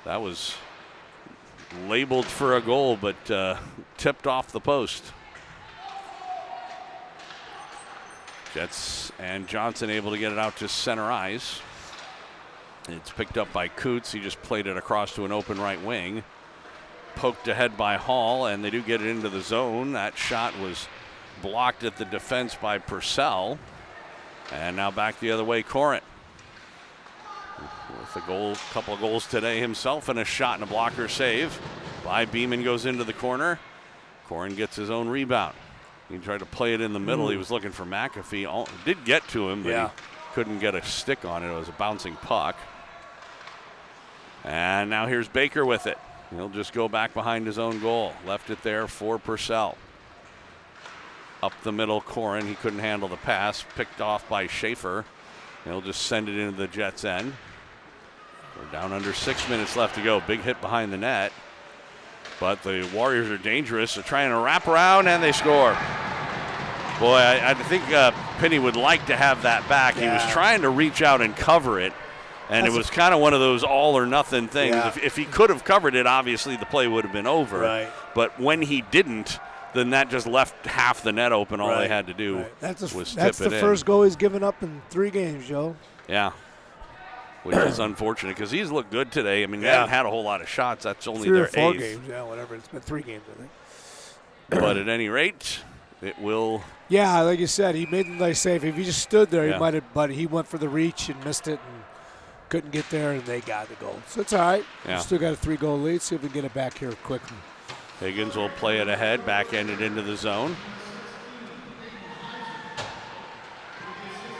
That was labeled for a goal, but tipped off the post. Jets and Johnson able to get it out to center ice. It's picked up by Coots. He just played it across to an open right wing. Poked ahead by Hall, and they do get it into the zone. That shot was blocked at the defense by Purcell. And now back the other way, Corin. With a couple of goals today himself, and a shot and a blocker save by Beeman goes into the corner. Corin gets his own rebound. He tried to play it in the middle. He was looking for McAfee. Did get to him, but he couldn't get a stick on it. It was a bouncing puck. And now here's Baker with it. He'll just go back behind his own goal. Left it there for Purcell. Up the middle, Corin. He couldn't handle the pass. Picked off by Schaefer. He'll just send it into the Jets' end. We're down under 6 minutes left to go. Big hit behind the net. But the Warriors are dangerous. They're trying to wrap around, and they score. Boy, I think Penny would like to have that back. He was trying to reach out and cover it, and it was kind of one of those all-or-nothing things. Yeah. If he could have covered it, obviously the play would have been over. Right. But when he didn't, then that just left half the net open. All they had to do was tip it in. That's the first goal he's given up in 3 games, Joe. Yeah. Which is unfortunate because he's looked good today. I mean, they haven't had a whole lot of shots. That's only 3 their or 4 eighth. games, whatever. It's been 3 games, I think. But at any rate, it will. Yeah, like you said, he made a nice save. If he just stood there, he might have. But he went for the reach and missed it and couldn't get there, and they got the goal. So it's all right. Yeah. We still got a 3-goal lead. See if we can get it back here quickly. Higgins will play it ahead, back-ended into the zone.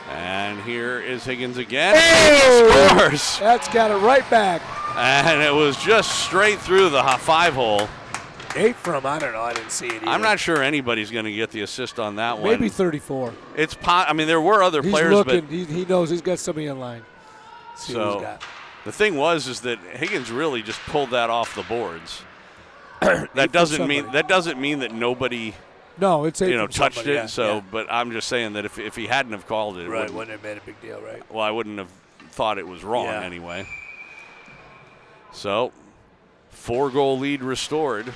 And here is Higgins again. Hey! Scores! That's got it right back. And it was just straight through the 5-hole. 8 from, I don't know. I didn't see it either. I'm not sure anybody's going to get the assist on that one. Maybe 34. I mean, there were other players, looking. but He knows he's got somebody in line. See what he's got. The thing is that Higgins really just pulled that off the boards. That doesn't mean that nobody it's touched somebody, it. So, but I'm just saying that if he hadn't have called it, wouldn't have made a big deal, right? Well, I wouldn't have thought it was wrong anyway. So, 4-goal lead restored,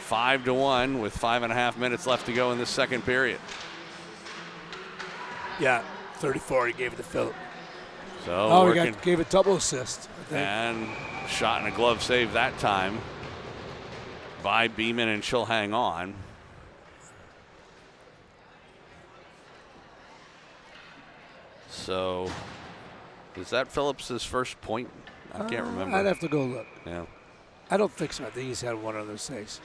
5-1 with 5.5 minutes left to go in this second period. Yeah, 34. He gave it to Phillip. So he gave it double assist. And shot and a glove save that time by Beeman, and she'll hang on. So, is that Phillips' first point? I can't remember. I'd have to go look. Yeah. I don't think so. I think he's had one of those saves.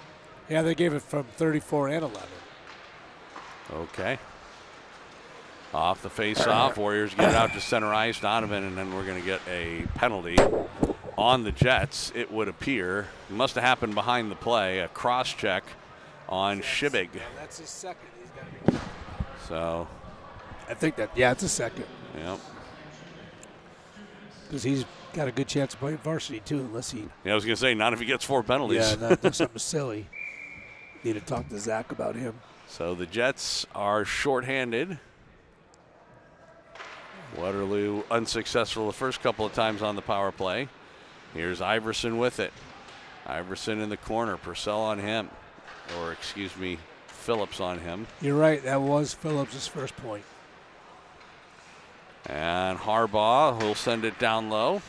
Yeah, they gave it from 34 and 11. Okay. Off the face-off, Warriors get it out to center ice, Donovan, and then we're going to get a penalty on the Jets, it would appear. It must have happened behind the play, a cross-check on Shibig. Yeah, that's his second. He's got to be. So. I think it's a second. Yep. Because he's got a good chance of playing varsity, too, unless he. Yeah, I was going to say, not if he gets 4 penalties. Yeah, not something silly. Need to talk to Zach about him. So the Jets are shorthanded. Waterloo unsuccessful the first couple of times on the power play. Here's Iverson with it. Iverson in the corner. Purcell on him. Or, excuse me, Phillips on him. You're right. That was Phillips' first point. And Harbaugh will send it down low.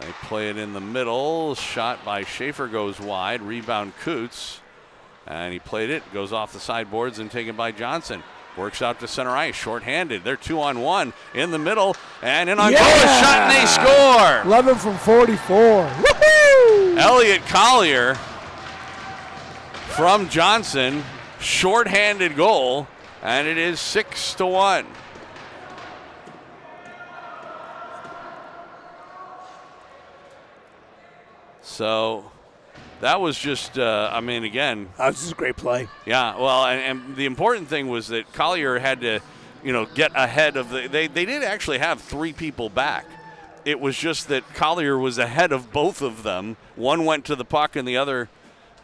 They play it in the middle. Shot by Schaefer goes wide. Rebound Coots. And he played it. Goes off the sideboards and taken by Johnson. Works out to center ice, shorthanded. They're 2-on-1 in the middle, and in on goal, a shot, and they score. 11 from 44. Woohoo! Elliot Collier from Johnson, shorthanded goal, and it is 6-1. So that was just, again. That was just a great play. Yeah, well, and the important thing was that Collier had to, get ahead of they did actually have 3 people back. It was just that Collier was ahead of both of them. One went to the puck and the other,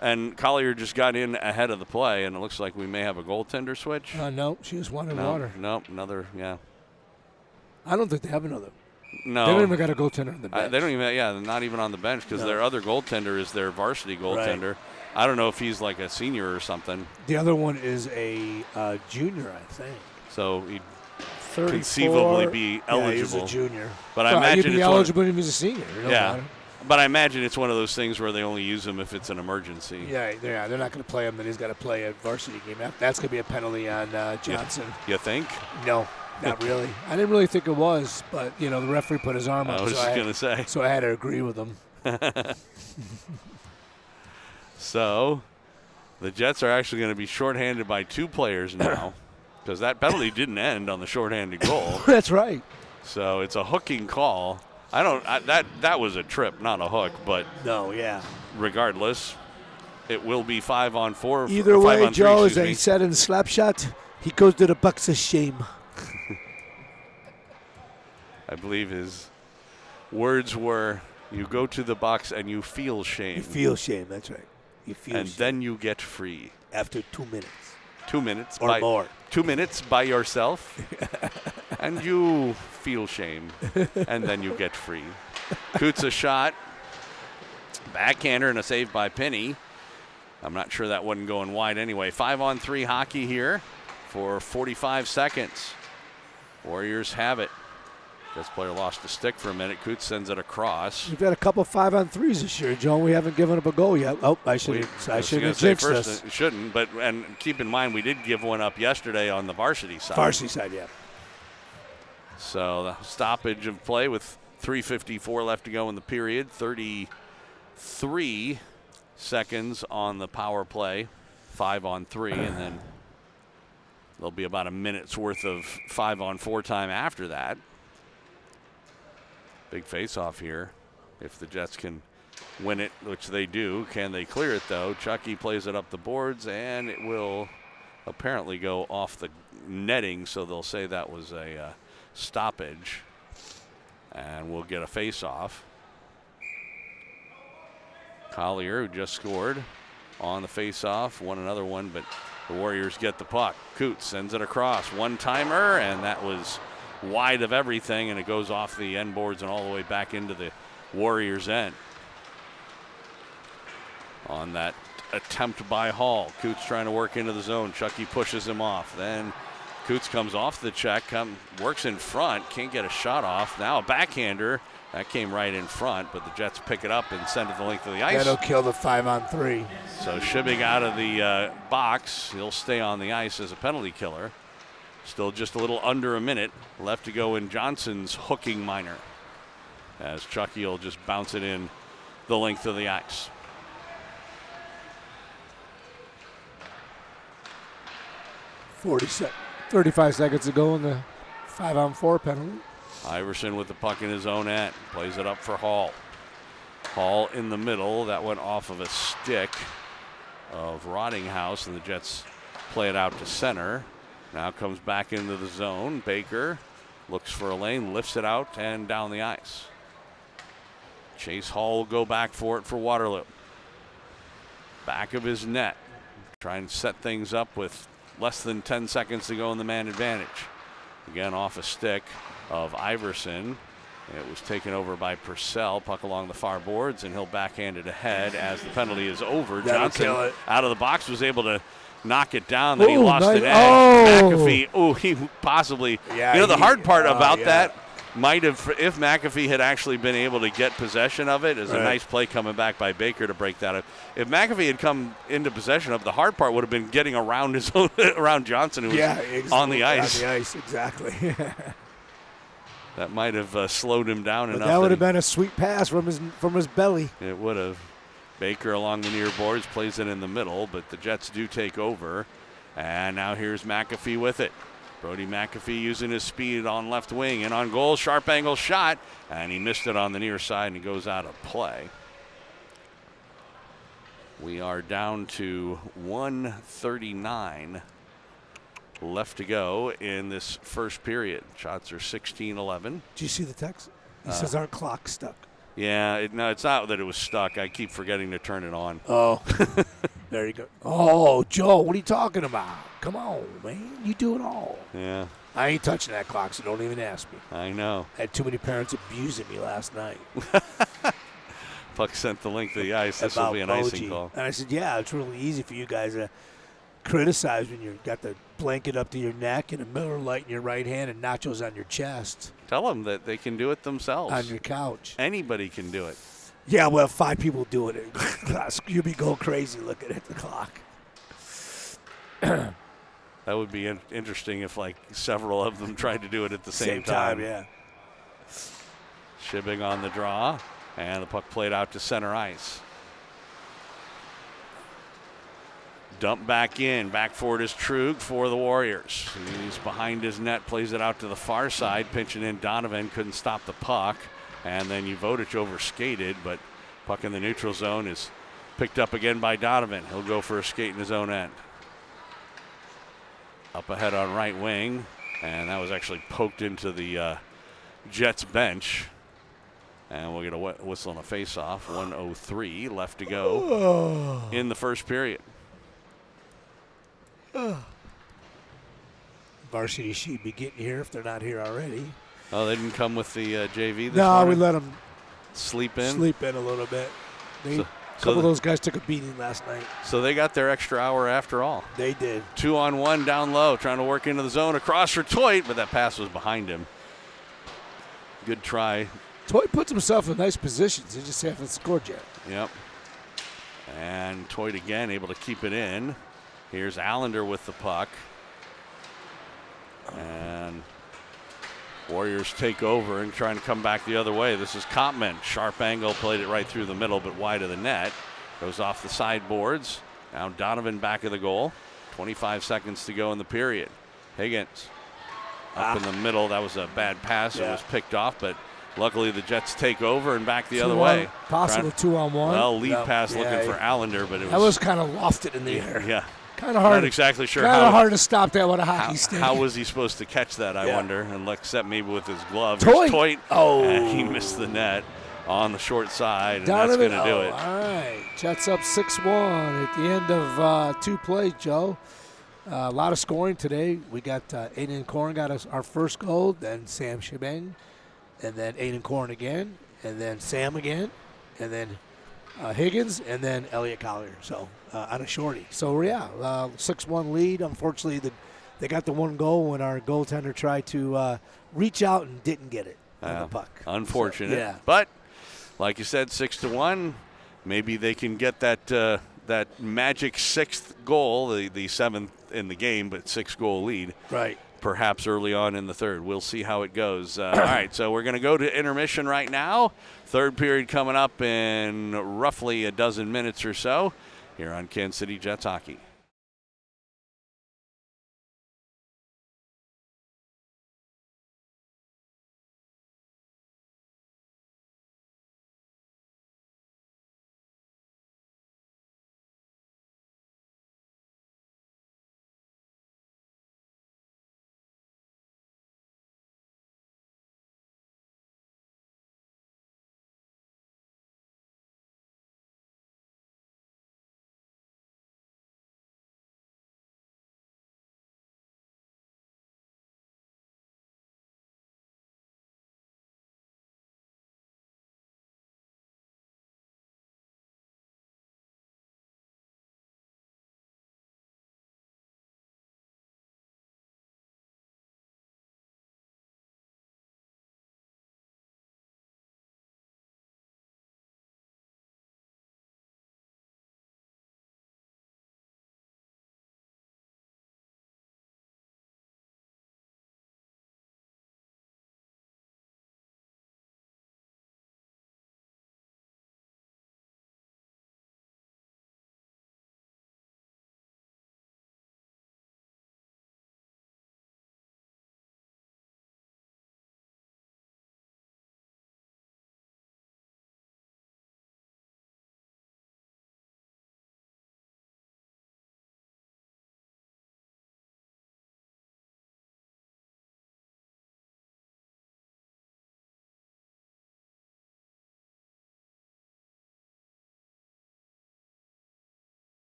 and Collier just got in ahead of the play, and it looks like we may have a goaltender switch. No, she just wanted water. No, another, yeah. I don't think they have another. No. They don't even got a goaltender on the bench. They don't even, not even on the bench because their other goaltender is their varsity goaltender. Right. I don't know if he's like a senior or something. The other one is a junior, I think. So he'd 34, conceivably be eligible. Yeah, he's a junior. But I imagine he'd be eligible if he's a senior. Yeah. But I imagine it's one of those things where they only use him if it's an emergency. Yeah, they're not going to play him, then he's got to play a varsity game. That's going to be a penalty on Johnson. You think? No, not really. I didn't really think it was, but, the referee put his arm up. I was just going to say. So I had to agree with him. So the Jets are actually going to be shorthanded by 2 players now because that penalty didn't end on the shorthanded goal. That's right. So it's a hooking call. That was a trip, not a hook, but no, yeah. Regardless, it will be 5-on-4. Either way, Joe, as I said in Slapshot, he goes to the box of shame. I believe his words were, "You go to the box and you feel shame." You feel shame. That's right. You feel and shame. then you get free after 2 minutes. 2 minutes or more. 2 minutes by yourself. And you feel shame, and then you get free. Coots a shot, backhander, and a save by Penny. I'm not sure that wasn't going wide anyway. 5-on-3 hockey here for 45 seconds. Warriors have it. This player lost the stick for a minute. Coots sends it across. We've had a couple 5-on-3s this year, Joe. We haven't given up a goal yet. Oh, I shouldn't have jinxed us. Shouldn't, and keep in mind we did give one up yesterday on the varsity side. Varsity side, yeah. So the stoppage of play with 3:54 left to go in the period. 33 seconds on the power play. 5-on-3, and then there'll be about a minute's worth of 5-on-4 time after that. Big face-off here. If the Jets can win it, which they do, can they clear it, though? Chucky plays it up the boards, and it will apparently go off the netting, so they'll say that was a stoppage, and we'll get a face-off. Collier, who just scored on the face-off, won another one, but the Warriors get the puck. Coots sends it across. One-timer, and that was wide of everything, and it goes off the end boards and all the way back into the Warriors' end. On that attempt by Hall, Coots trying to work into the zone. Chucky pushes him off. Then Coots comes off the check, works in front, can't get a shot off. Now a backhander. That came right in front, but the Jets pick it up and send it the length of the ice. That'll kill the 5-on-3. So Shibig out of the box. He'll stay on the ice as a penalty killer. Still just a little under a minute left to go in Johnson's hooking minor, as Chucky will just bounce it in the length of the ice. .35 seconds to go in the 5-on-4 penalty. Iverson with the puck in his own end. Plays it up for Hall. Hall in the middle. That went off of a stick of Rottinghouse, and the Jets play it out to center. Now comes back into the zone. Baker looks for a lane, lifts it out, and down the ice. Chase Hall will go back for it for Waterloo. Back of his net. Trying to set things up with less than 10 seconds to go in the man advantage. Again, off a stick of Iverson. It was taken over by Purcell. Puck along the far boards, and he'll backhand it ahead as the penalty is over. Johnson out of the box was able to knock it down. Then he lost an edge. McAfee, he possibly. Yeah, the hard part about that might have, if McAfee had actually been able to get possession of it, is a nice play coming back by Baker to break that up. If McAfee had come into possession of it, the hard part would have been getting around his own, around Johnson, who was on the ice. On the ice, exactly. That might have slowed him down enough. That would have been a sweet pass from his belly. It would have. Baker along the near boards plays it in the middle, but the Jets do take over. And now here's McAfee with it. Brody McAfee using his speed on left wing and on goal. Sharp angle shot, and he missed it on the near side, and he goes out of play. We are down to 1:39 left to go in this first period. Shots are 16-11. Did you see the text? He says our clock's stuck. Yeah, it's not that it was stuck. I keep forgetting to turn it on. Oh, there you go. Oh, Joe, what are you talking about? Come on, man. You do it all. Yeah. I ain't touching that clock, so don't even ask me. I know. I had too many parents abusing me last night. Puck sent the length of the ice. This will be an icing call. And I said, yeah, it's really easy for you guys to criticize when you've got the blanket up to your neck and a Miller Lite in your right hand and nachos on your chest. Tell them that they can do it themselves. On your couch. Anybody can do it. Yeah, we'll have 5 people doing it. You'll be going crazy looking at the clock. That would be interesting if, like, several of them tried to do it at the same time. Yeah. Shibbing on the draw, and the puck played out to center ice. Dump back in. Back forward is Trug for the Warriors. He's behind his net, plays it out to the far side, pinching in Donovan, couldn't stop the puck. And then Uvodich over-skated, but puck in the neutral zone is picked up again by Donovan. He'll go for a skate in his own end. Up ahead on right wing, and that was actually poked into the Jets bench. And we'll get a whistle and a face-off. 1:03 left to go in the first period. Varsity should be getting here if they're not here already. Oh, they didn't come with the JV this No, morning? we let them sleep in a little bit. A So couple of those guys took a beating last night. So they got their extra hour after all. They did. 2-on-1 down low, trying to work into the zone across for Toit, but that pass was behind him. Good try. Toit puts himself in nice positions. He just haven't scored yet. Yep. And Toit again able to keep it in. Here's Allender with the puck. And Warriors take over and trying to come back the other way. This is Kopman. Sharp angle, played it right through the middle, but wide of the net. Goes off the sideboards. Now Donovan back of the goal. 25 seconds to go in the period. Higgins up in the middle. That was a bad pass. It was picked off, but luckily the Jets take over and back the other way. Possible 2-on-1. Well, lead pass looking for Allender, but that was kind of lofted in the air. Yeah. Kind of hard. Not exactly sure Kind of hard to stop that with a hockey stick. How was he supposed to catch that, I wonder? And except maybe with his glove. Toit. And he missed the net on the short side, and Donovan, that's going to do it. All right. Jets up 6-1 at the end of 2 plays, Joe. A lot of scoring today. We got Aiden Korn got our first goal, then Sam Shebang, and then Aiden Korn again, and then Sam again, and then Higgins, and then Elliot Collier. So on a shorty. So 6-1 lead. Unfortunately, they got the 1 goal when our goaltender tried to reach out and didn't get it on the puck. Unfortunate. So, but like you said, 6-1. Maybe they can get that magic 6th goal, the 7th in the game, but 6-goal lead. Right. Perhaps early on in the third. We'll see how it goes. All right, so we're going to go to intermission right now. Third period coming up in roughly a dozen minutes or so here on Kansas City Jets Hockey.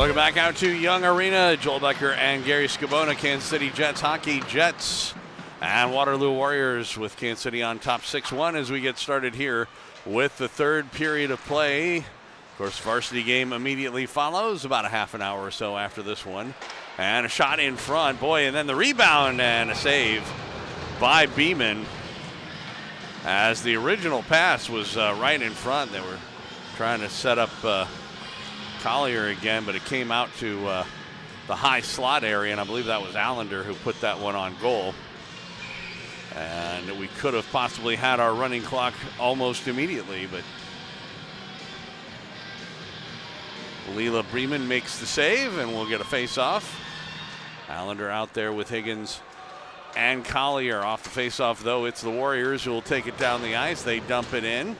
Welcome back out to Young Arena. Joel Becker and Gary Scabona, Kansas City Jets hockey. Jets and Waterloo Warriors with Kansas City on top 6-1 as we get started here with the third period of play. Of course, varsity game immediately follows about a half an hour or so after this one. And a shot in front, boy, and then the rebound and a save by Beeman. As the original pass was right in front. They were trying to set up Collier again, but it came out to the high slot area, and I believe that was Allender who put that one on goal. And we could have possibly had our running clock almost immediately, but Leela Bremen makes the save, and we'll get a face-off. Allender out there with Higgins and Collier. Off the face-off, though, it's the Warriors who will take it down the ice. They dump it in.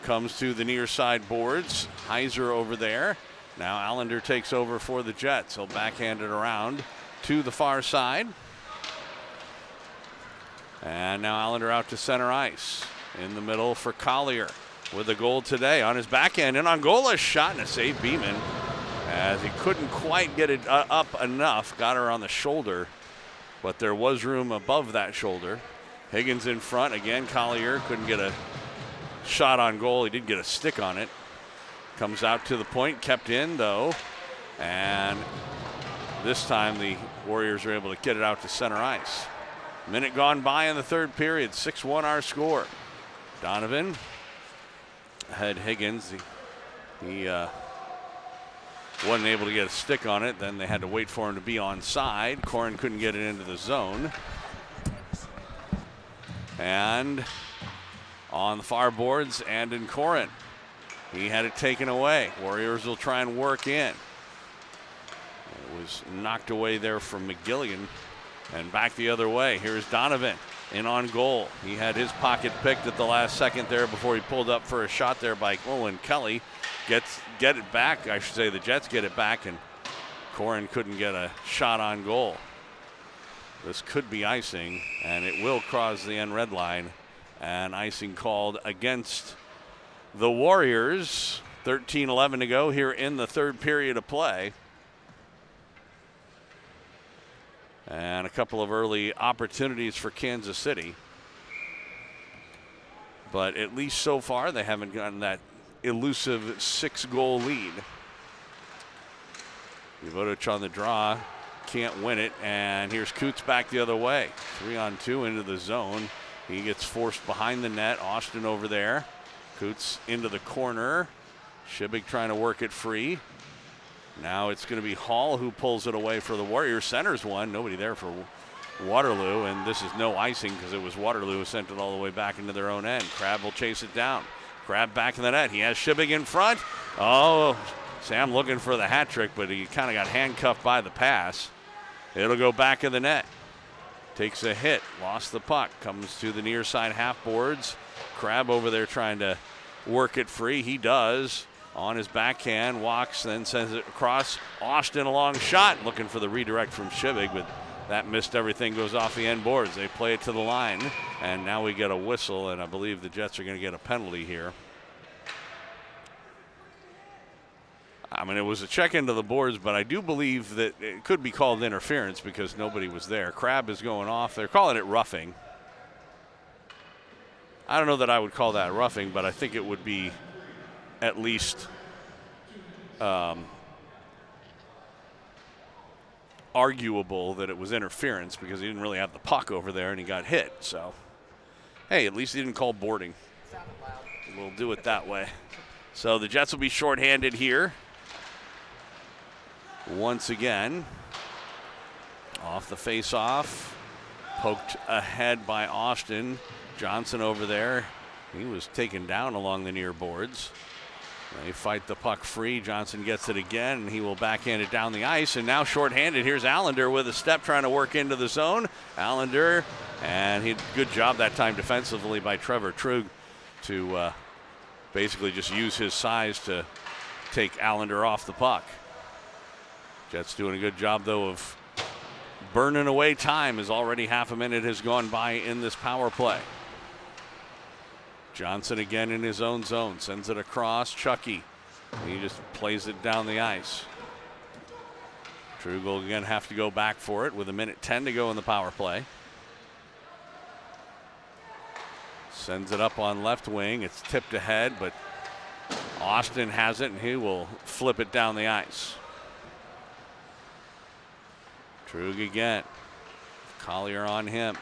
Comes to the near side boards. Heiser over there. Now Allender takes over for the Jets. He'll backhand it around to the far side. And now Allender out to center ice. In the middle for Collier with a goal today on his backhand. And on goal, a shot and a save Beeman as he couldn't quite get it up enough. Got her on the shoulder, but there was room above that shoulder. Higgins in front. Again, Collier couldn't get a shot on goal. He did get a stick on it. Comes out to the point, kept in though. And this time the Warriors are able to get it out to center ice. Minute gone by in the third period. 6-1 our score. Donovan had Higgins. He wasn't able to get a stick on it. Then they had to wait for him to be onside. Corrin couldn't get it into the zone. And on the far boards, Andon Corrin. He had it taken away. Warriors will try and work in. It was knocked away there from McGilligan. And back the other way. Here's Donovan in on goal. He had his pocket picked at the last second there before he pulled up for a shot there by Owen Kelly. Get it back. I should say the Jets get it back, and Corrin couldn't get a shot on goal. This could be icing, and it will cross the end red line. And icing called against the Warriors. 13-11 to go here in the third period of play. And a couple of early opportunities for Kansas City. But at least so far, they haven't gotten that elusive 6-goal lead. Vodich on the draw, can't win it. And here's Coots back the other way. 3-on-2 into the zone. He gets forced behind the net. Austin over there. Coots into the corner. Shibig trying to work it free. Now it's going to be Hall who pulls it away for the Warriors. Centers one. Nobody there for Waterloo. And this is no icing because it was Waterloo who sent it all the way back into their own end. Crab will chase it down. Crab back in the net. He has Shibig in front. Oh, Sam looking for the hat trick, but he kind of got handcuffed by the pass. It'll go back in the net. Takes a hit. Lost the puck. Comes to the near side half boards. Crab over there trying to work it free. He does. On his backhand, walks, then sends it across. Austin, a long shot, looking for the redirect from Shibig, but that missed everything, goes off the end boards. They play it to the line, and now we get a whistle, and I believe the Jets are going to get a penalty here. I mean, it was a check into the boards, but I do believe that it could be called interference because nobody was there. Crab is going off. They're calling it roughing. I don't know that I would call that roughing, but I think it would be at least arguable that it was interference because he didn't really have the puck over there and he got hit. So, hey, at least he didn't call boarding. We'll do it that way. So the Jets will be shorthanded here. Once again, off the face-off, poked ahead by Austin. Johnson over there. He was taken down along the near boards. They fight the puck free. Johnson gets it again, and he will backhand it down the ice. And now shorthanded. Here's Allender with a step trying to work into the zone. Allender, and he good job that time defensively by Trevor Trug to basically just use his size to take Allender off the puck. Jets doing a good job, though, of burning away time as already half a minute has gone by in this power play. Johnson again in his own zone, sends it across. Chucky, he just plays it down the ice. Trug will again have to go back for it with 1:10 to go in the power play. Sends it up on left wing. It's tipped ahead, but Austin has it, and he will flip it down the ice. Trug again. Collier on him.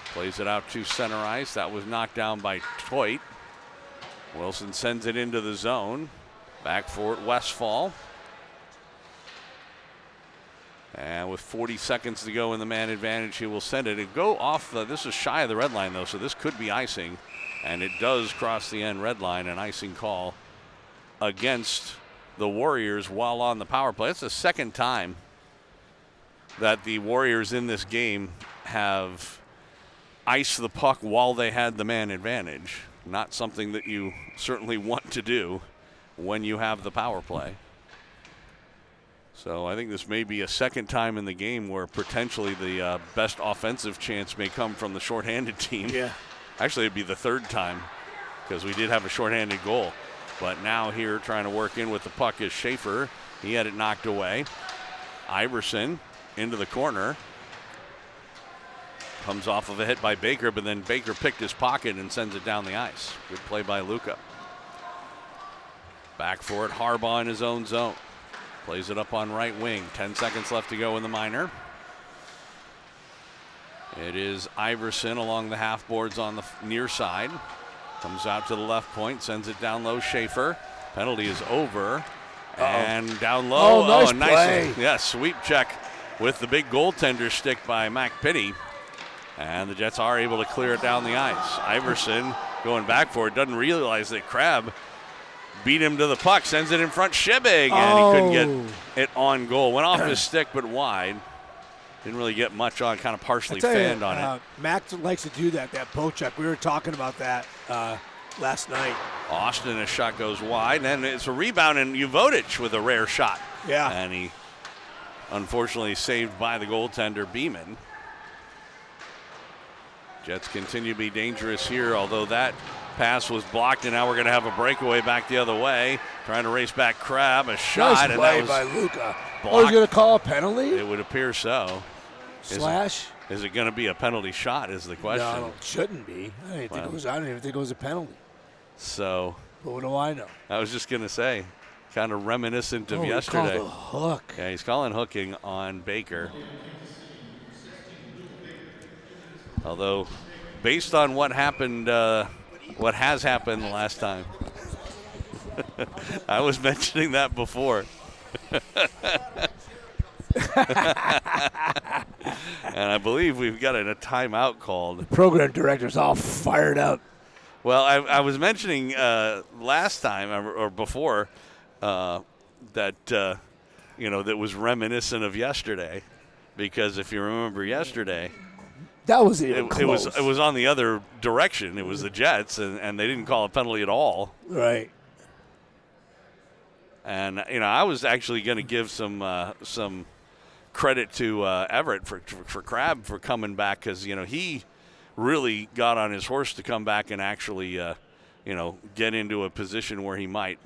Plays it out to center ice. That was knocked down by Toit. Wilson sends it into the zone. Back for it, Westfall. And with 40 seconds to go in the man advantage, he will send it. It go off. This is shy of the red line, though, so this could be icing. And it does cross the end red line, an icing call against the Warriors while on the power play. It's the second time that the Warriors in this game have iced the puck while they had the man advantage. Not something that you certainly want to do when you have the power play. So I think this may be a second time in the game where potentially the best offensive chance may come from the shorthanded team. Yeah. Actually, it'd be the third time because we did have a shorthanded goal. But now here trying to work in with the puck is Schaefer. He had it knocked away. Iverson into the corner. Comes off of a hit by Baker, but then Baker picked his pocket and sends it down the ice. Good play by Luca. Back for it, Harbaugh in his own zone. Plays it up on right wing. 10 seconds left to go in the minor. It is Iverson along the half boards on the near side. Comes out to the left point, sends it down low. Schaefer. Penalty is over. And down low. Oh, nice play. Yeah, sweep check with the big goaltender stick by Mac Pitty. And the Jets are able to clear it down the ice. Iverson going back for it. Doesn't realize that Crabbe beat him to the puck. Sends it in front. Shibbing. And he couldn't get it on goal. Went off his stick, but wide. Didn't really get much on. Kind of partially fanned on it. Mac likes to do that poke check. We were talking about that last night. Austin, a shot goes wide. And then it's a rebound, and Uvodich with a rare shot. Yeah. And he unfortunately saved by the goaltender, Beeman. Jets continue to be dangerous here, although that pass was blocked, and now we're going to have a breakaway back the other way. Trying to race back Crabbe, a shot. Nice play and that was by Luca. blocked. Oh, he's going to call a penalty? It would appear so. Slash? Is it going to be a penalty shot is the question. No, it shouldn't be. I don't even think it was a penalty. So. But what do I know? I was just going to say, kind of reminiscent of yesterday. He called a hook. Yeah, he's calling hooking on Baker. Although, based on what happened, what has happened the last time, I was mentioning that before. And I believe we've got a timeout called. The program director's all fired up. Well, I was mentioning last time or before that that was reminiscent of yesterday, because if you remember yesterday. That was even close. It was on the other direction. It was the Jets, and they didn't call a penalty at all. Right. And I was actually going to give some credit to Everett for Crabbe for coming back, because he really got on his horse to come back and actually get into a position where he might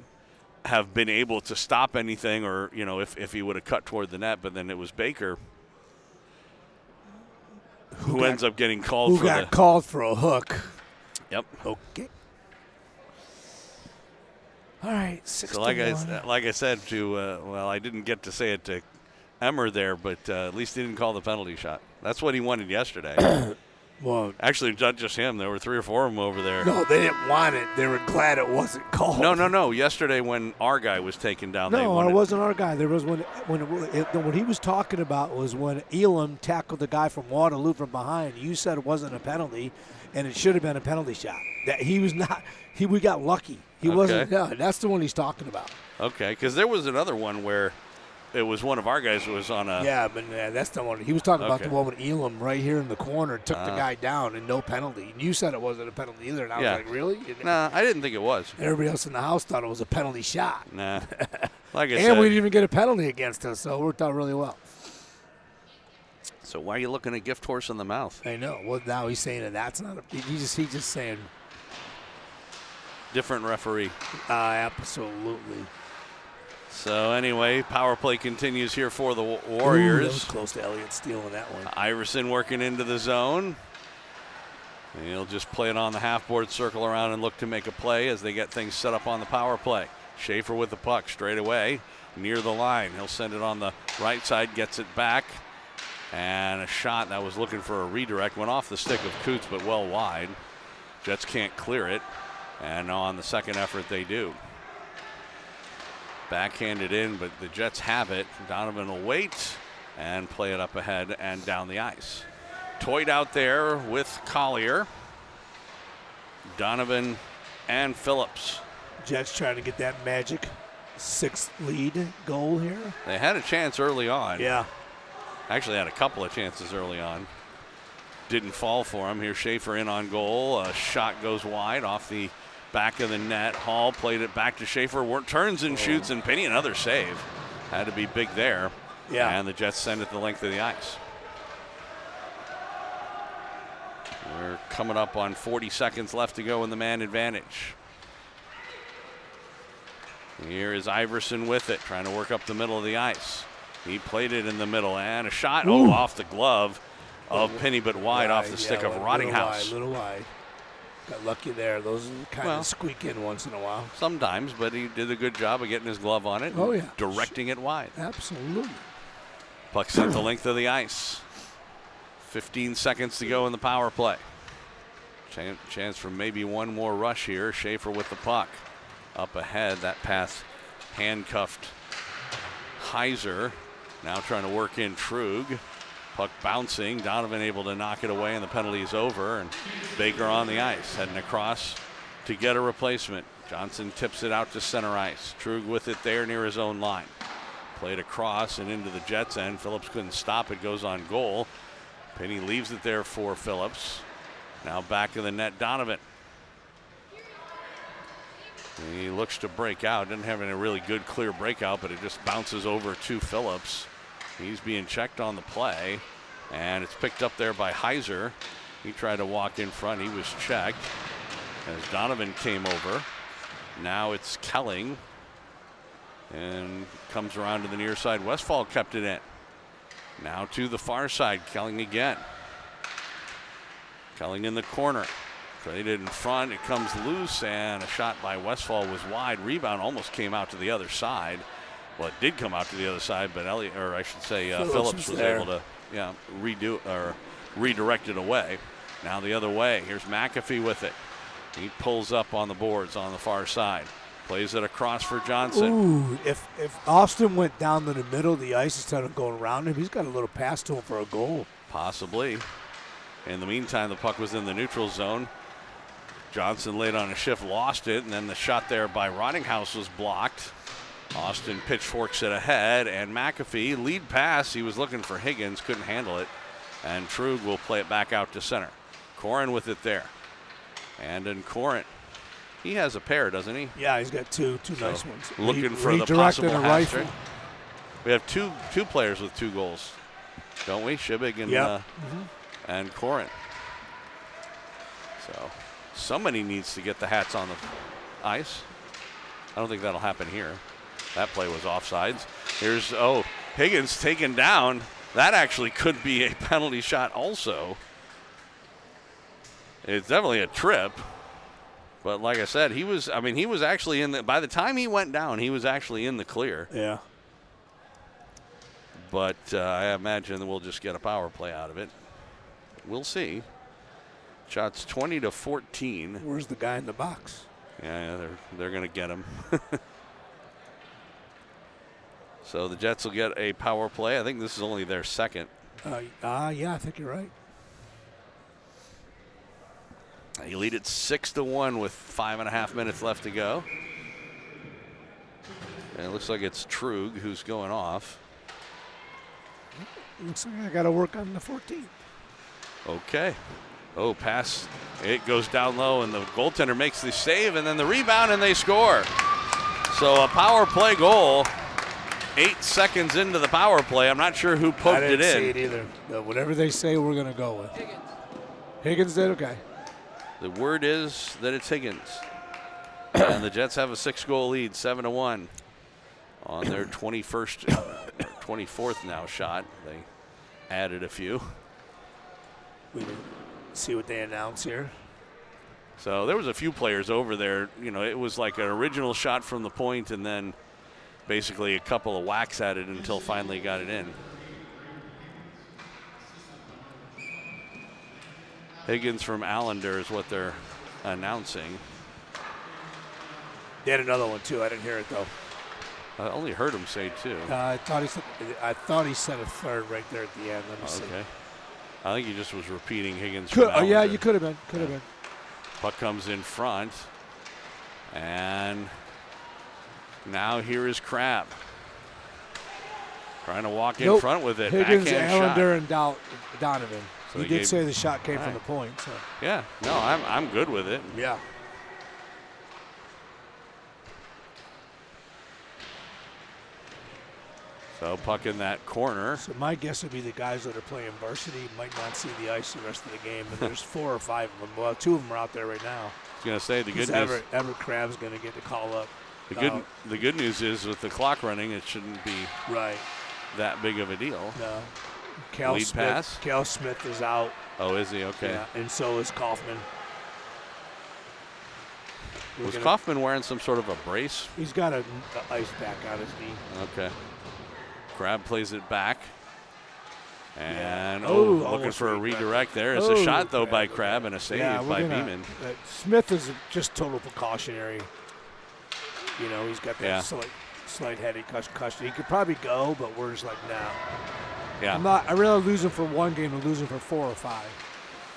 have been able to stop anything, or if he would have cut toward the net. But then it was Baker who ends up getting called called for a hook. Yep. Okay. All right, 6-1. So like I said to I didn't get to say it to Emmer there, but at least he didn't call the penalty shot. That's what he wanted yesterday. Well, actually, not just him. There were 3 or 4 of them over there. No, they didn't want it. They were glad it wasn't called. No. Yesterday, when our guy was taken down, they wanted. No, it wasn't our guy. There was what he was talking about was when Elam tackled the guy from Waterloo from behind. You said it wasn't a penalty, and it should have been a penalty shot. That he was not. We got lucky. He wasn't. No, that's the one he's talking about. Okay, because there was another one where it was one of our guys who was on a. Yeah, but that's the one. He was talking about the one with Elam right here in the corner, took the guy down, and no penalty. And you said it wasn't a penalty either, and I was like, really? Nah, I didn't think it was. Everybody else in the house thought it was a penalty shot. Nah. Like I said. And we didn't even get a penalty against us, so it worked out really well. So why are you looking at gift horse in the mouth? I know. Well, now he's saying that's not a. He's just saying. Different referee. Absolutely. So anyway, power play continues here for the Warriors. That was close to Elliott stealing that one. Iverson working into the zone. And he'll just play it on the half-board, circle around, and look to make a play as they get things set up on the power play. Schaefer with the puck straight away near the line. He'll send it on the right side, gets it back. And a shot that was looking for a redirect went off the stick of Coots, but well wide. Jets can't clear it. And on the second effort, they do. Backhanded in, but the Jets have it. Donovan will wait and play it up ahead and down the ice. Toyed out there with Collier, Donovan, and Phillips. Jets trying to get that magic 6th lead goal here. They had a chance early on. Yeah. Actually had a couple of chances early on. Didn't fall for him. Here's Schaefer in on goal. A shot goes wide off the back of the net. Hall played it back to Schaefer. Turns and shoots, and Penny another save. Had to be big there. Yeah. And the Jets send it the length of the ice. We're coming up on 40 seconds left to go in the man advantage. Here is Iverson with it, trying to work up the middle of the ice. He played it in the middle, and a shot off the glove of Penny, but wide off the stick of Rottinghouse. Little wide. Got lucky there. Those kind of squeak in once in a while. Sometimes, but he did a good job of getting his glove on it. Oh, yeah. Directing it wide. Absolutely. Puck sent the length of the ice. 15 seconds to go in the power play. Chance for maybe one more rush here. Schaefer with the puck. Up ahead, that pass handcuffed Heiser. Now trying to work in Trug. Puck bouncing. Donovan able to knock it away, and the penalty is over. And Baker on the ice, heading across to get a replacement. Johnson tips it out to center ice. Trug with it there near his own line. Played across and into the Jets' end. Phillips couldn't stop it. Goes on goal. Penny leaves it there for Phillips. Now back of the net, Donovan. He looks to break out. Didn't have any really good clear breakout, but it just bounces over to Phillips. He's being checked on the play, and it's picked up there by Heiser. He tried to walk in front. He was checked as Donovan came over. Now it's Kelling, and comes around to the near side. Westfall kept it in. Now to the far side, Kelling again. Kelling in the corner. Traded in front, it comes loose, and a shot by Westfall was wide. Rebound almost came out to the other side. Well, it did come out to the other side, but Phillips was able to redirect it away. Now the other way. Here's McAfee with it. He pulls up on the boards on the far side. Plays it across for Johnson. Ooh, if Austin went down to the middle of the ice instead of going around him, he's got a little pass to him for a goal. Possibly. In the meantime, the puck was in the neutral zone. Johnson laid on a shift, lost it, and then the shot there by Rottinghouse was blocked. Austin pitchforks it ahead, and McAfee, lead pass. He was looking for Higgins, couldn't handle it. And Trug will play it back out to center. Corin with it there. And then Corin, he has a pair, doesn't he? Yeah, he's got two nice ones. Looking for the possible hat trick. We have two players with 2 goals, don't we? Shibig and and Corin. So somebody needs to get the hats on the ice. I don't think that'll happen here. That play was offsides. Here's, Higgins taken down. That actually could be a penalty shot also. It's definitely a trip. But like I said, he was actually in by the time he went down, he was actually in the clear. Yeah. But I imagine that we'll just get a power play out of it. We'll see. Shots 20-14. Where's the guy in the box? Yeah, they're going to get him. So the Jets will get a power play. I think this is only their second. Yeah, I think you're right. They lead it 6-1 with 5.5 minutes left to go. And it looks like it's Trug who's going off. Looks like I got to work on the 14th. Okay. Pass. It goes down low, and the goaltender makes the save, and then the rebound, and they score. So a power play goal. 8 seconds into the power play. I'm not sure who poked it in. I didn't see it either. But whatever they say, we're going to go with. Higgins did? Okay. The word is that it's Higgins. And the Jets have a 6-goal lead, 7-1 on their 21st, 24th now shot. They added a few. We can see what they announce here. So there was a few players over there. You know, it was like an original shot from the point and then basically a couple of whacks at it until finally got it in. Higgins from Allender is what they're announcing. They had another one too. I didn't hear it though. I only heard him say two. I thought he said a third right there at the end. Let me see. Okay. I think he just was repeating Higgins. Oh yeah, you could have been. Could have been. Puck comes in front, and now here is Crab. Trying to walk in front with it. Higgins, Backhand Allender, and Donovan. So he did say the shot came from the point. So. Yeah, no, I'm good with it. Yeah. So puck in that corner. So my guess would be the guys that are playing varsity might not see the ice the rest of the game, but there's 4 or 5 of them. Well, 2 of them are out there right now. I was going to say the good news. Everett Crab's going to get the call up. The good news is with the clock running, it shouldn't be that big of a deal. No. Lead pass. Cal Smith is out. Oh, is he? Okay. Yeah, and so is Kaufman. Was Kaufman wearing some sort of a brace? He's got an ice pack on his knee. Okay. Crab plays it back. And looking for a redirect there. It's a shot, though, by Crab and a save by Beeman. Smith is just total precautionary. You know, he's got that slight head concussion. He could probably go, but we're just like, nah. Yeah. I'd rather lose him for 1 game than lose him for 4 or 5.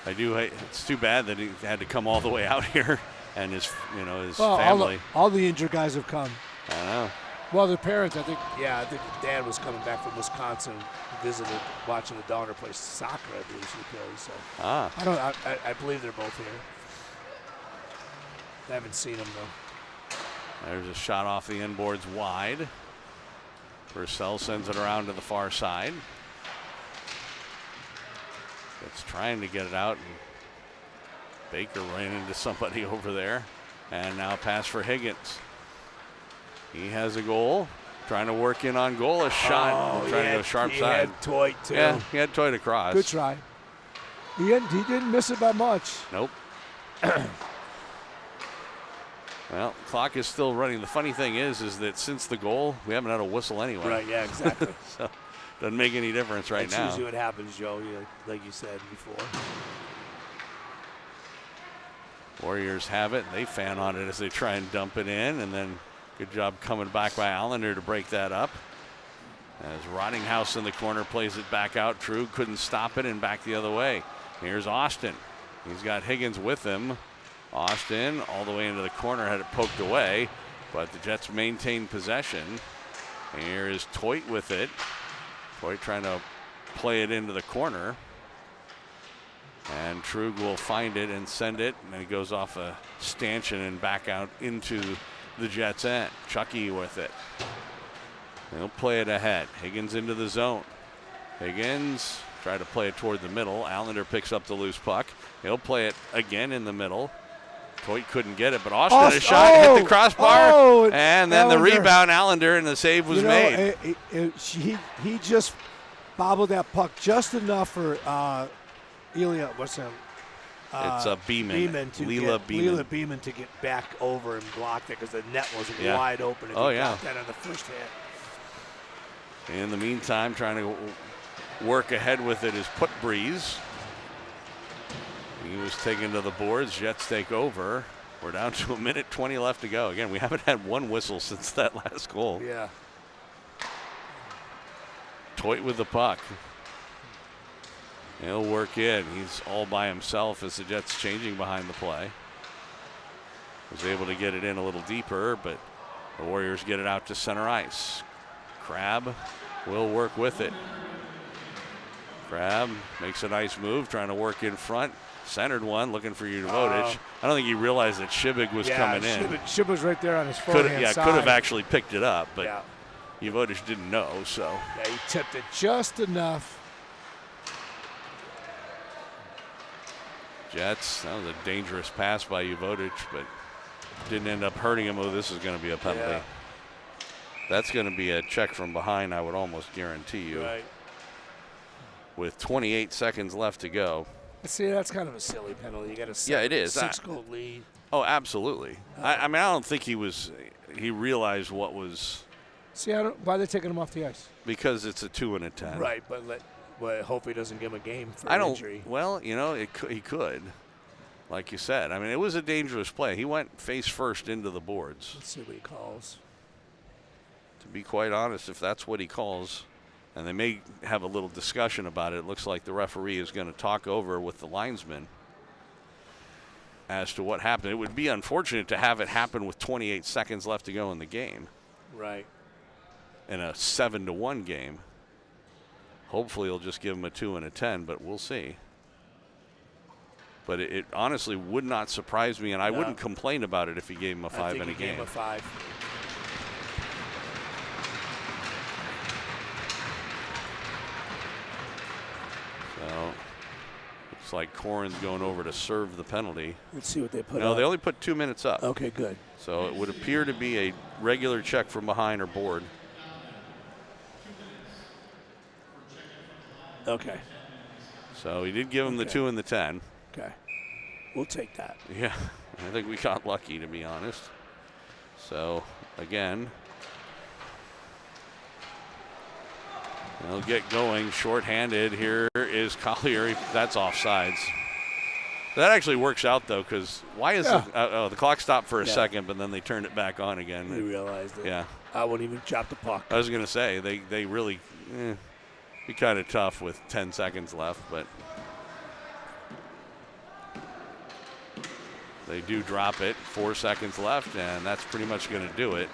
I do. It's too bad that he had to come all the way out here and his family. All the injured guys have come. I know. Well, their parents, I think the dad was coming back from Wisconsin, visited, watching the daughter play soccer, I believe she plays. So I believe they're both here. I haven't seen them though. There's a shot off the inboards wide. Purcell sends it around to the far side. It's trying to get it out, and Baker ran into somebody over there. And now pass for Higgins. He has a goal. Trying to work in on goal. A shot. Trying to go sharp side. He had Toit, too. Yeah, he had Toit across. Good try. He didn't miss it by much. Nope. Well, clock is still running. The funny thing is that since the goal, we haven't had a whistle anyway. Right, yeah, exactly. So, doesn't make any difference right now. That's usually what happens, Joe, like you said before. Warriors have it. They fan on it as they try and dump it in, and then good job coming back by Allender to break that up. As Rottinghouse in the corner plays it back out. True couldn't stop it and back the other way. Here's Austin. He's got Higgins with him. Austin all the way into the corner, had it poked away, but the Jets maintained possession. Here is Toit with it. Toit trying to play it into the corner. And Trug will find it and send it, and it goes off a stanchion and back out into the Jets' end. Chucky with it. He'll play it ahead. Higgins into the zone. Higgins try to play it toward the middle. Allender picks up the loose puck. He'll play it again in the middle. Toit couldn't get it, but Austin had a shot, hit the crossbar, and then Allender. the rebound, Allender, and the save was made. He just bobbled that puck just enough for Elia. What's him? It's Beeman. Leela Beeman to get back over and block it because the net was wide open. If he got that on the first hit. In the meantime, trying to work ahead with it is Put Breeze. He was taken to the boards. Jets take over. We're down to 1:20 left to go. Again, we haven't had one whistle since that last goal. Yeah. Toit with the puck. He'll work in. He's all by himself as the Jets changing behind the play. Was able to get it in a little deeper, but the Warriors get it out to center ice. Crab will work with it. Crab makes a nice move, trying to work in front. Centered one, looking for Udovic. I don't think he realized that Shibig was coming in. Shibig was right there on his forehand side. Could have actually picked it up, but Udovic didn't know, so. Yeah, he tipped it just enough. Jets, that was a dangerous pass by Udovic, but didn't end up hurting him. Oh, this is going to be a penalty. That's going to be a check from behind, I would almost guarantee you. Right. With 28 seconds left to go. See, that's kind of a silly penalty. You got a it is. 6-goal lead. Oh, absolutely. I mean, I don't think he realized what was. See, why are they taking him off the ice? Because it's a 2 and a 10. Right, but hope he doesn't give him a game for injury. Well, you know, he could. Like you said. I mean, it was a dangerous play. He went face first into the boards. Let's see what he calls. To be quite honest, if that's what he calls, and they may have a little discussion about it looks like the referee is going to talk over with the linesman as to what happened. It would be unfortunate to have it happen with 28 seconds left to go in the game. Right. In a 7-1 game. Hopefully he'll just give him a 2 and a 10, but we'll see. But it honestly would not surprise me, and I wouldn't complain about it if he gave him a 5 in a game. Gave him a 5. So looks like Corin's going over to serve the penalty. Let's see what they put up. No, they only put 2 minutes up. Okay, good. So it would appear to be a regular check from behind or board. Okay. So he did give him the 2 and the 10. Okay. We'll take that. Yeah, I think we got lucky, to be honest. So, again, they'll get going shorthanded. Here is Collier. That's offsides. That actually works out, though, because why is the clock stopped for a second, but then they turned it back on again. We realized it. Yeah. I wouldn't even chop the puck. I was going to say, they really be kind of tough with 10 seconds left, but they do drop it. 4 seconds left, and that's pretty much going to do it.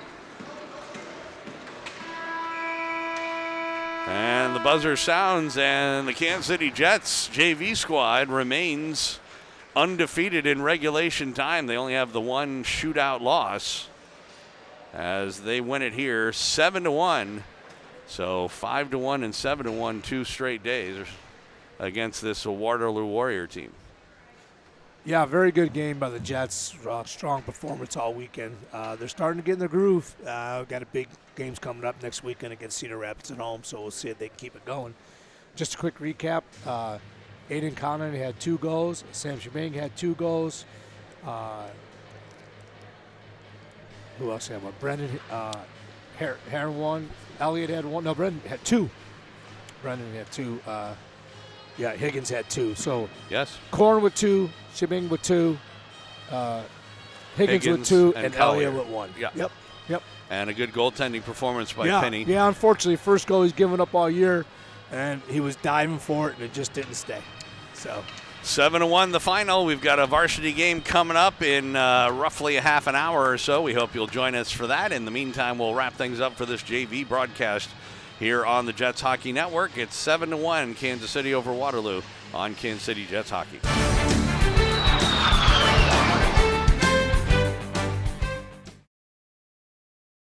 And the buzzer sounds, and the Kansas City Jets JV squad remains undefeated in regulation time. They only have the one shootout loss as they win it here 7-1. So 5-1 and 7-1 2 straight days against this Waterloo Warrior team. Yeah, very good game by the Jets. Strong performance all weekend. They're starting to get in the groove. Got a big games coming up next weekend against Cedar Rapids at home, so we'll see if they can keep it going. Just a quick recap. Aiden Connon had 2 goals. Sam Shebang had 2 goals. Who else had one? Brendan Heron 1. Elliott had 1. No, Brendan had 2. Brendan had 2. Higgins had 2. So yes, Corn with 2, Shebang with 2, Higgins with 2, and Elliott with 1. Yeah. Yep. And a good goaltending performance by Penny. Yeah, unfortunately, first goal he's given up all year, and he was diving for it, and it just didn't stay. So 7-1 the final. We've got a varsity game coming up in roughly a half an hour or so. We hope you'll join us for that. In the meantime, we'll wrap things up for this JV broadcast here on the Jets Hockey Network. It's 7-1 Kansas City over Waterloo on Kansas City Jets Hockey.